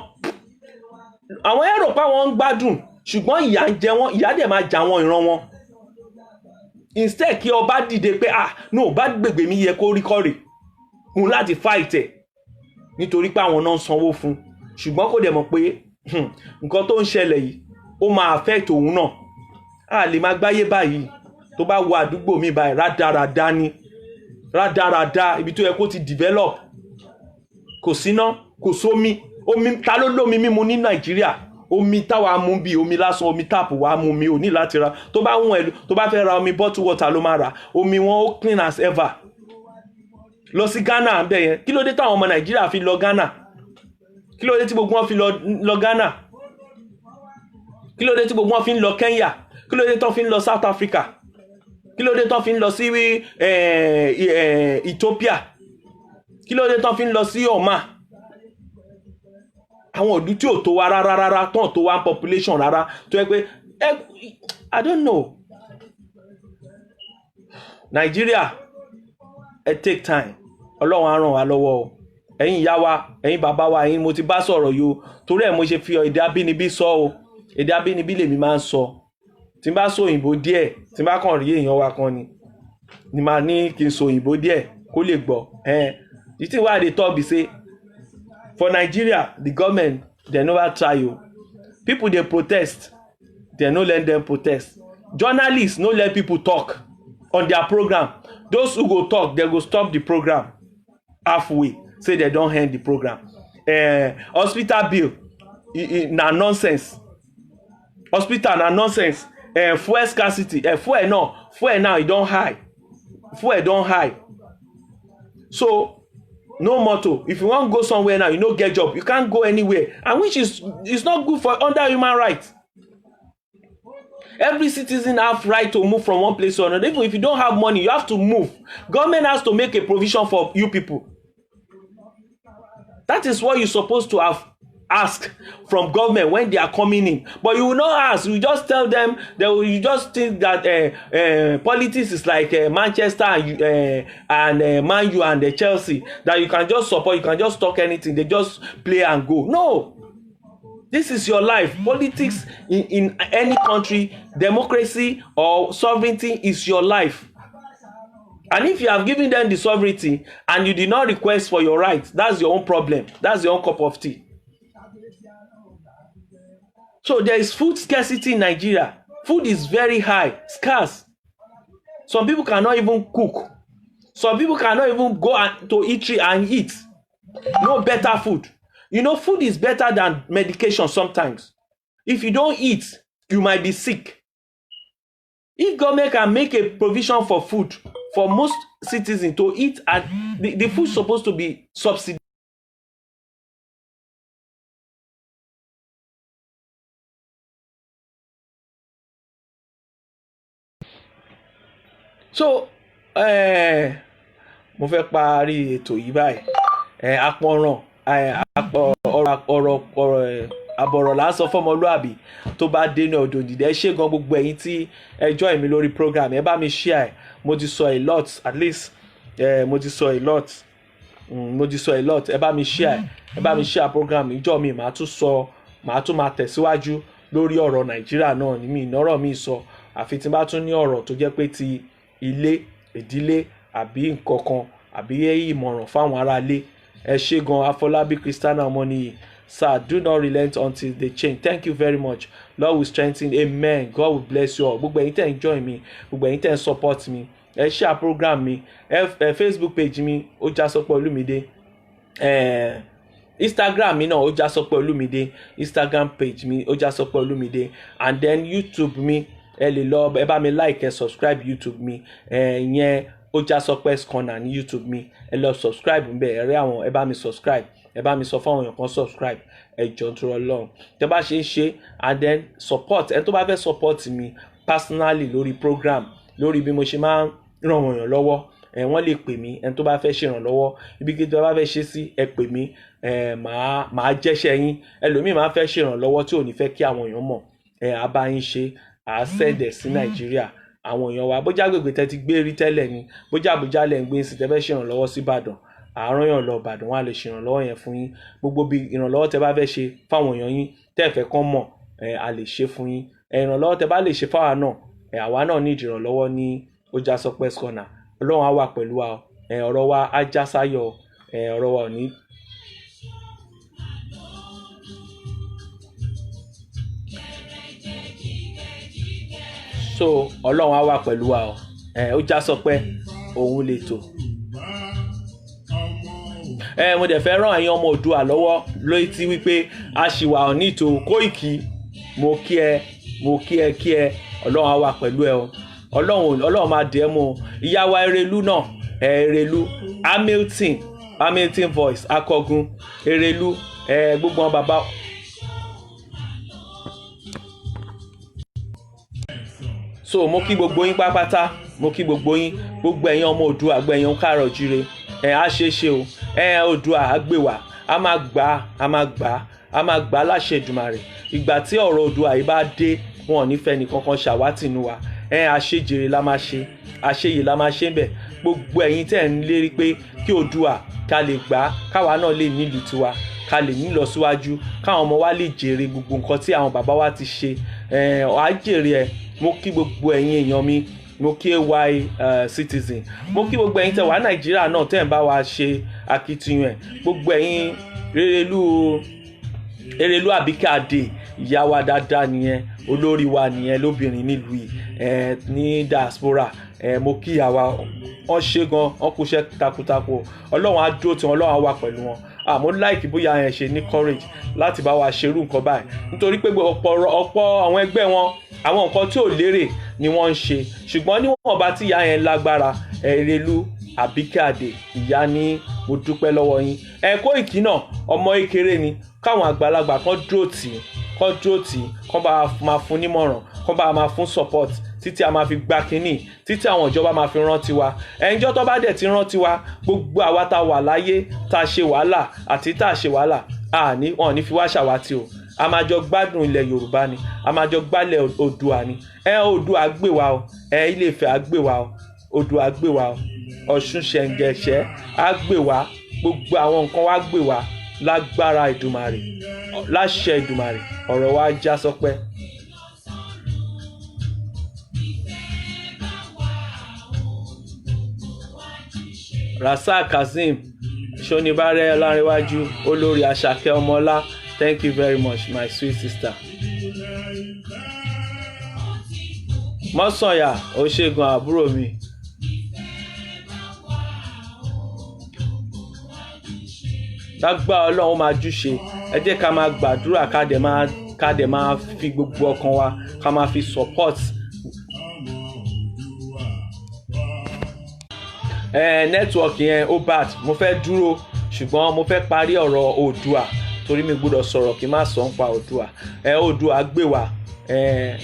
àwọn èrò pa wọn ń gbádùn ṣùgbọ́n ìyà ń jẹ wọn ìyà dẹ̀ máa jà wọn ìran wọn. Instead kí ọba dìde pé no bá gbègbè mi yẹ kó rí kọ́rè kún láti fight ẹ̀ nítorí pé àwọn náà ń sanwó fún ṣùgbọ́n kò dẹ̀ mọ̀ pé nǹkan tó ń ṣẹlẹ̀ yìí ó máa affect òun náà. A lè máa gbáyé báyìí tó bá wo àdúgbò mi báyìí rádaràda ni rádaràda ibi tó yẹ kó ti develop kò síná kò sómi omi ta ló lómi mímu ní Nàìjíríà omi táwa mú bí omi lásán omi tap wa mú mi ò ní láti ra tó bá wùn ẹ́ tó bá fẹ́ ra omi bottle water ló máa rà omi wọn ó clean as ever lọ sí Ghana bẹ́ẹ̀ yẹn kí ló dé táwọn ọmọ Nàìjíríà fi lọ Ghana kí ló dé tí gbogbo wọn fi lọ Ghana kí ló dé tí gbogbo wọn fi ń lọ Kenya kí ló dé tó fi ń lọ South Africa kí ló dé tó fi ń lọ sí Ethiopia kí ló dé tó fi ń lọ sí Oman àwọn ìlú tí ò tó wa rárá tán tó wa population rárá tó yẹ pé I don't know Nigeria take time Ọlọ́run á ràn wá lọ́wọ́ o ẹ̀yin ìyá wa ẹ̀yin bàbá wa ẹ̀yin mo ti bá sọ̀rọ̀ yìí o torí ẹ̀ mo ṣe fi èdè abínibí sọ o èdè abínibí lèmi máa ń sọ tí n bá sọ òyìnbó díẹ̀ tí n bá kàn rí èèyàn wa kan ni máa ní kí n sọ òyìnbó díẹ̀ kó lè gbọ́ the thing why I dey talk be say for Nigeria the government they never try o people dey protest they no let them protest journalists no let people talk on their program those who go talk they go stop the program halfway say they don end the program hospital bill na nonsense hospital na nonsense fuel scarcity fuel now e don high fuel don high so no motor if you wan go somewhere now you no get job you can't go anywhere and which is not good for under human rights. Every citizen have right to move from one place to another. Even if you don't have money, you have to move. Government has to make a provision for you people. That is what you're supposed to have asked from government when they are coming in. But you will not ask. You just tell them, you just think that politics is like Manchester and Man U and Chelsea. That you can just support, you can just talk anything. They just play and go. No. This is your life. Politics in any country, democracy or sovereignty is your life. And if you have given them the sovereignty and you did not request for your rights, that's your own problem. That's your own cup of tea. So there is food scarcity in Nigeria. Food is very high, scarce. Some people cannot even cook. Some people cannot even go to eatery and eat. No better food. You know, food is better than medication sometimes. If you don't eat, you might be sick. If government can make a provision for food for most citizens to eat, and the food is supposed to be subsidized. So, mo fẹ́ parí ètò yìí báyìí. Àpọ̀ràn àbọ̀rọ̀ là ń sọ fọ́mọlúàbí tó bá dénú ọdún dìde ẹ ṣé gan gbogbo ẹ̀yin tí ẹ join mi lórí program ẹ bá mi share mo ti sọ a lot at least mo ti sọ a lot ẹ bá mi share program ìjọ mi màá tún máa tẹ̀síwájú lórí ọ̀rọ̀ Nàìjíríà náà ní mi ìnọ́rọ̀ mi sọ àfi tí n bá tún ní ọ̀rọ̀ tó jẹ́ pé ti ilé ìdílé àbí nǹkankan àbí ìmọ̀ràn fáwọn aráalé ẹ ṣé gan Afọlábí Christiana Ọmọnìyí sir do not relent until they change thank you very much Lord will strengthen amen God will bless you all gbogbo ẹ̀yin tẹ́ ń join mi gbogbo ẹ̀yin tẹ́ ń support mi ẹ share program mi Facebook page mi ó já Sọpẹ́ Olúmídé Instagram mi náà ó já Sọpẹ́ Olúmídé Instagram page mi ó já Sọpẹ́ Olúmídé and then YouTube mi ẹ lè lọ ẹ bá mi like ẹ subscribe YouTube mi ìyẹn ó já Sọpẹ́'s Corner ní YouTube mi ẹ lọ subscribe ń bẹ ẹ rí àwọn ẹ bá mi subscribe ẹ bá mi sọ fún àwọn èèyàn kan subscribe ẹ jọ̀ọ́ nítorí Ọlọ́run tẹ́ bá ṣe ń ṣe and then support ẹ tó bá fẹ́ support mi personally lórí program lórí bí mo ṣe máa ń ràn wọ́n yàn lọ́wọ́ wọ́n lè pè mí ẹni tó bá fẹ́ ṣèrànlọ́wọ́ ibi kí tó bá fẹ́ ṣe sí ẹ pè mí màá jẹ́ṣẹ́ yín ẹlòmíì máa fẹ́ ṣèrànlọ́wọ́ tí ò ní fẹ́ kí àwọn èèyàn mọ̀ a bá yín ṣe àásẹ̀dẹ̀ sí Nàìjíríà àwọn èèyàn wa bójá gbègbè tẹ́ ti gbé rí tẹ́lẹ̀ ni bójá Àbújá lẹ́ ń gbé sí tẹ́ fẹ́ ṣèrànlọ́wọ́ sí Ìbàdàn àárọ̀ yàn lọ Ìbàdàn wọn á lè ṣèrànlọ́wọ́ yẹn fún yín gbogbo bí ìrànlọ́wọ́ tẹ́ bá fẹ́ ṣe fáwọn èèyàn yín tẹ́ fẹ́ kán mọ̀ a lè ṣe fún yín ìrànlọ́wọ́ tẹ́ bá lè ṣe fáwa náà àwa náà ní ìrànlọ́wọ́ ní ó já Sọpẹ́'s Corner Ọlọ́run á wà pẹ̀lú wa ọ̀rọ̀ wa á já sáyọ̀ ọ̀rọ̀ wa ò ní. so ọlọ́run á wà pẹ̀lú wa o ó já sọ pé òun lè tò. Mo dẹ̀ fẹ́ ràn ẹ̀yin ọmọ Oòduà lọ́wọ́ lórí ti wípé a ṣì wà ọ̀ nítò Kóìkì mo kí ẹ ọlọ́run á wà pẹ̀lú ẹ o ọlọ́run máa dẹ̀ mọ́ o. ìyá wa Erelu náà Erelu Hamilton voice Akọgun Erelu gbogbo wọn bàbá. So mo kí gbogbo yín pátápátá mo kí gbogbo yín gbogbo ẹ̀yin ọmọ Oòduà gbẹ̀yìn káàrọ̀ jíire á ṣe o Oòduà á gbé wa a máa gbà láṣẹ Èdùmàrè. ìgbà tí ọ̀rọ̀ Oòduà yìí bá dé wọn ò ní fẹ́ nìkankan ṣàwátì nù wa àṣejèrè la máa ṣe àṣeyè la máa ṣe ń bẹ̀. gbogbo ẹ̀yin tẹ̀ ń lérí pé kí Oòduà ká lè gbà káwa náà lè nílùú tiwa ká lè nílọ síwájú káwọn ọmọ wa lè jèrè gbogbo nǹkan tí àwọn bàbá wa ti ṣe á jèrè ẹ̀. mo kí gbogbo ẹ̀yin èèyàn mi mo kí AY Citizen mo kí gbogbo ẹ̀yin tẹ́ wà Nàìjíríà náà tẹ́ ń bá wa ṣe akitiyan ẹ̀. gbogbo ẹ̀yin Erelu Àbíkẹ́ Adé ìyá wa dáadáa nìyẹn olórí wa nìyẹn lóbìnrin nílùú yìí ní diaspora mo kí àwa wọ́n ṣe gan wọ́n kúṣẹ́ takuntakun ọlọ́run á dúró tí wọn ọlọ́run á wà pẹ̀lú wọn. àmọ́ láìkí bóyá yẹn ṣe ní courage láti bá wa ṣerú nǹkan báyìí nítorí pé ọ̀pọ̀ àwọn ẹgbẹ́ wọn àwọn nǹkan tí ò lérè ni wọ́n ń ṣe ṣùgbọ́n níwọ̀n bá tí ìyá yẹn lágbára Erelu Àbíkẹ́ Adé ìyá ní mo dúpẹ́ lọ́wọ́ yín. Kóìkì náà ọmọ ékeré ni káwọn àgbàlagbà kan dúró tì kán bá máa fún nímọ̀ràn kán bá máa fún support títí a máa fi gbá kínní títí àwọn ìjọba máa fi rántí wa. ẹnjọ́ tó bá dẹ̀ ti rántí wa gbogbo àwa tá wà láyé tá a ṣe wàhálà àti tá a ṣe wàhálà wọn ò ní fi wá ṣàwátì o. a máa jọ gbádùn ilẹ̀ Yorùbá ni a máa jọ gbálẹ̀ Oòduà ni Oòduà gbé wa o Ilé-Ifẹ̀ á gbé wa o Oòduà á gbé wa o Ọ̀ṣun Ṣẹ̀ǹgẹ̀ṣẹ̀ á gbé wa gbogbo àwọn nǹkan wa gbé wa lágbára Èdùmàrè láṣẹ Èdùmàrè ọ̀rọ̀ wa já sọpẹ́. Rasaq Kazeem Ṣonibárẹ́ Ọlárẹ̀wájú olórí Àṣàkẹ́ Ọmọlá thank you very much my sweet sister. Mọ́sànyà Òṣègùn àbúrò mi. lágbára Ọlọ́run máa júṣe ẹ jẹ́ ká máa gbàdúrà ká dẹ̀ máa fi gbogbo ọkàn wa ká máa fi support. Nẹ́tíwọ̀kì yẹn ó bad mo fẹ́ dúró ṣùgbọ́n mo fẹ́ parí ọ̀rọ̀ Oòduà torí mi gbọ́dọ̀ sọ̀rọ̀ kí n má sọ nípa Oòduà. Oòduà gbé wa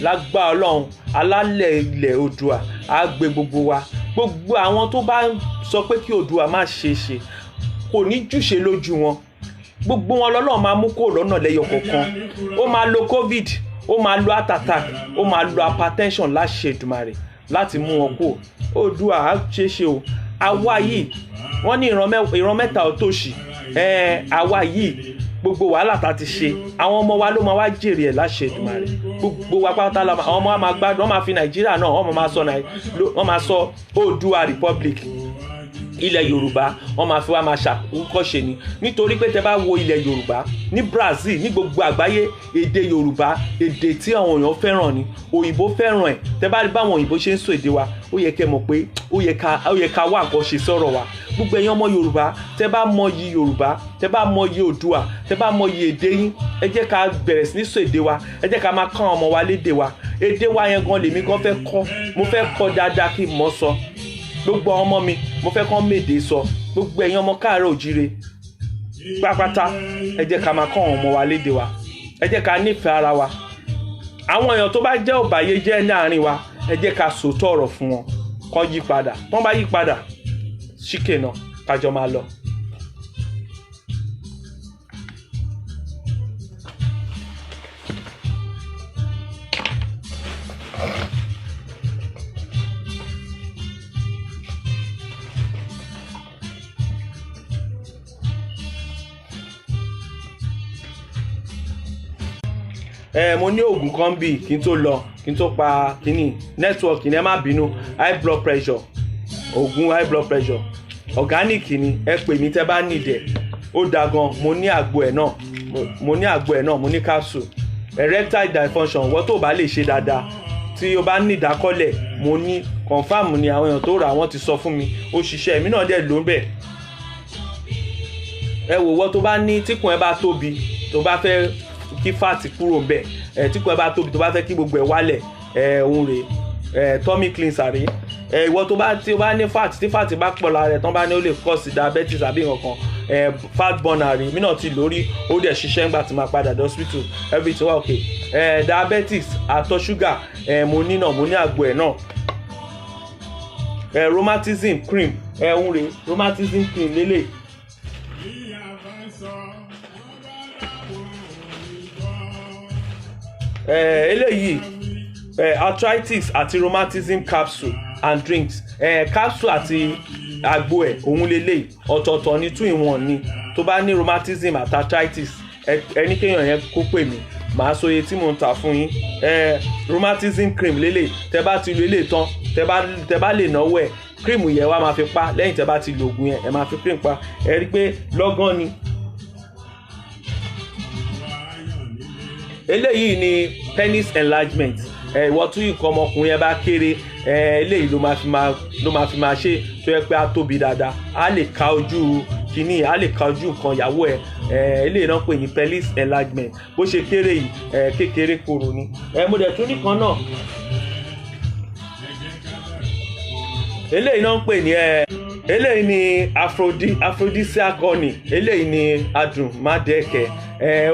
lágbára Ọlọ́run alálẹ̀ ilẹ̀ Oòduà á gbé gbogbo wa. gbogbo àwọn tó bá sọ pé kí Oòduà má ṣe kò ní júṣe lójú wọn gbogbo wọn lọ́lọ́run máa mú kó lọ́nà lẹ́yọ kọ̀ọ̀kan. ó máa lo COVID ó máa lo heart attack ó máa lo hypertension láṣẹ Èdùmàrè láti mú wọn kó. Oòduà á ṣe o. àwa yìí wọ́n ní ìran mẹ́ta òtòṣì àwa yìí gbogbo wàhálà tá ti ṣe àwọn ọmọ wa ló máa wá jèrè ẹ̀ láṣẹ Èdùmàrè. gbogbo wa pátá àwọn ọmọ wa máa gbádùn wọ́n máa fi Nàìjíríà náà wọ́n máa sọ Oòduà Republic ilẹ̀ Yorùbá wọ́n máa fi wá máa ṣàkóṣe ni nítorí pé tẹ bá wo ilẹ̀ Yorùbá ní Brazil ní gbogbo àgbáyé èdè Yorùbá èdè tí àwọn èèyàn fẹ́ràn ni òyìnbó fẹ́ràn ẹ̀ tẹ bá rí báwọn òyìnbó ṣe ń sọ èdè wa ó yẹ kẹ́ mọ̀ pé ó yẹ ká wá nǹkan ṣe sọ̀rọ̀ wa. gbogbo ẹ̀yin ọmọ Yorùbá tẹ bá mọyì Yorùbá tẹ bá mọyì Oòduà tẹ bá mọyì èdè yín ẹ jẹ́ ká bẹ̀rẹ̀ sí ní sọ èdè wa ẹ jẹ́ ká máa kọ́ ọmọ wa lédè wa. èdè wa yẹn gan lèmi gan fẹ́ kọ́ mo fẹ́ kọ́ dáadáa kí n mọ̀ sọ. gbogbo ọmọ mi mo fẹ́ kọ́ méde sọ gbogbo ẹ̀yin ọmọ káàárọ̀ òjíire pápátá ẹ jẹ́ ká máa kọ́ àwọn ọmọ wa lédè wa ẹ jẹ́ ká nífẹ̀ẹ́ ara wa. àwọn èèyàn tó bá jẹ́ òbáyéjẹ́ láàrin wa ẹ jẹ́ ká sòótọ́ ọ̀rọ̀ fún wọn kó yí padà tán bá yí padà ṣíkè náà kájọ máa lọ. mo ní oògùn kan bí kí n tó lọ kí n tó pa kíní nẹ́tíwọ̀kì ní ẹ má bínú high blood pressure oògùn high blood pressure organic ni ẹ pè mí tẹ́ bá nídẹ̀ ó da gan mo ní àgbo ẹ̀ náà mo ní capsule erectile dysfunction wọ́n tó bá lè ṣe dáadáa tí o bá ní ìdákọ́lẹ̀ mo ní confam ni àwọn èèyàn tó rà wọ́n ti sọ fún mi ó ṣiṣẹ́ èmi náà dẹ̀ ló ń bẹ̀. ẹ wò wọ́n tó bá ní tíkùn ẹ bá tóbi tó bá fẹ́ kí fàtì kúrò ń bẹ̀ tíkùn ẹ bá tóbi tó bá fẹ́ kí gbogbo ẹ wálẹ̀ òun rèé tummy cleanser rèé ìwọ tí o bá ní fat tí fat bá pọ̀ lára rẹ̀ tán bá ní ó lè cause diabetes àbí nǹkan fat burner rèé mí náà ti lórí ó dẹ̀ ṣiṣẹ́ ńgbà tí máa padà dé hospital everything wà okay diabetes àtọ̀ sugar mo ní àgbo ẹ̀ náà rheumatism cream ń rèé rheumatism cream lélẹ̀. Eléyìí arthritis àti rheumatism capsule and drinks capsule àti àgbo òun lélẹ̀ ọ̀tọ̀ọ̀tọ̀ ní 2 in 1 ni tó bá ní rheumatism àti arthritis ẹni kéèyàn yẹn kó pè mí màá sọ iye tí mò ń tà fún yín rheumatism cream lélẹ̀ tẹ́ bá ti lo eléyìí tán tẹ́ bá lè náwó cream yẹn wá máa fi pa lẹ́yìn tẹ́ bá ti lo oògùn yẹn ẹ máa fi cream pa ẹ rí pé lọ́gán ni. Eléyìí ni penis enlargement ìwọ tún nǹkan ọmọkùnrin ẹ bá kéré eléyìí ló máa fi máa ṣe tó yẹ pé á tóbi dáadáa á lè ka ojú kínní á lè ka ojú nǹkan ìyàwó eléyìí náà pè ní penis enlargement bó ṣe kéré yìí kékeré koro ni mo dẹ̀ tún nìkan náà eléyìí náà ń pè ní eléyìí ni aphrodisiac honey eléyìí ni adùn má dẹ́kẹ̀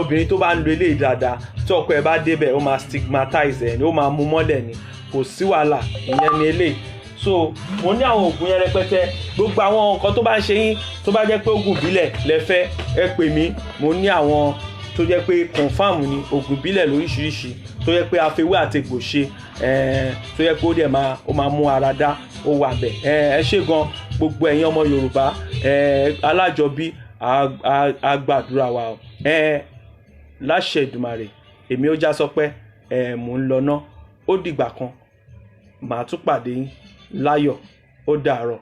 obìnrin tó bá ń lo eléyìí dáadáa tí ọkọ ẹ̀ bá débẹ̀ ó máa stigmatize ó máa mú mọ́lẹ̀ ni kò sí wàhálà ìyẹn ni eléyìí so mo ní àwọn oògùn yẹn rẹpẹtẹ gbogbo àwọn nǹkan tó bá ń ṣe yín tó bá jẹ́ pé oògùn ìbílẹ̀ lẹ́fẹ́ ẹ pè mí mo ní àwọn tó jẹ́ pé confam ni oògùn ìbílẹ̀ lóríṣiríṣi tó jẹ́ pé afewé àtegbò ṣe tó jẹ́ pé ó dẹ̀ máa mú ara dá ó wà bẹ̀ ẹ ṣé gan gbogbo ẹ̀yin ọmọ Yorùbá alájọbí àgbàdúrà wa láṣẹ Èdùmàrè èmi ó já sọ pé mò ń lọ ná ó dìgbà kan màá tún pàdé yín láyọ̀ ó dàárọ̀.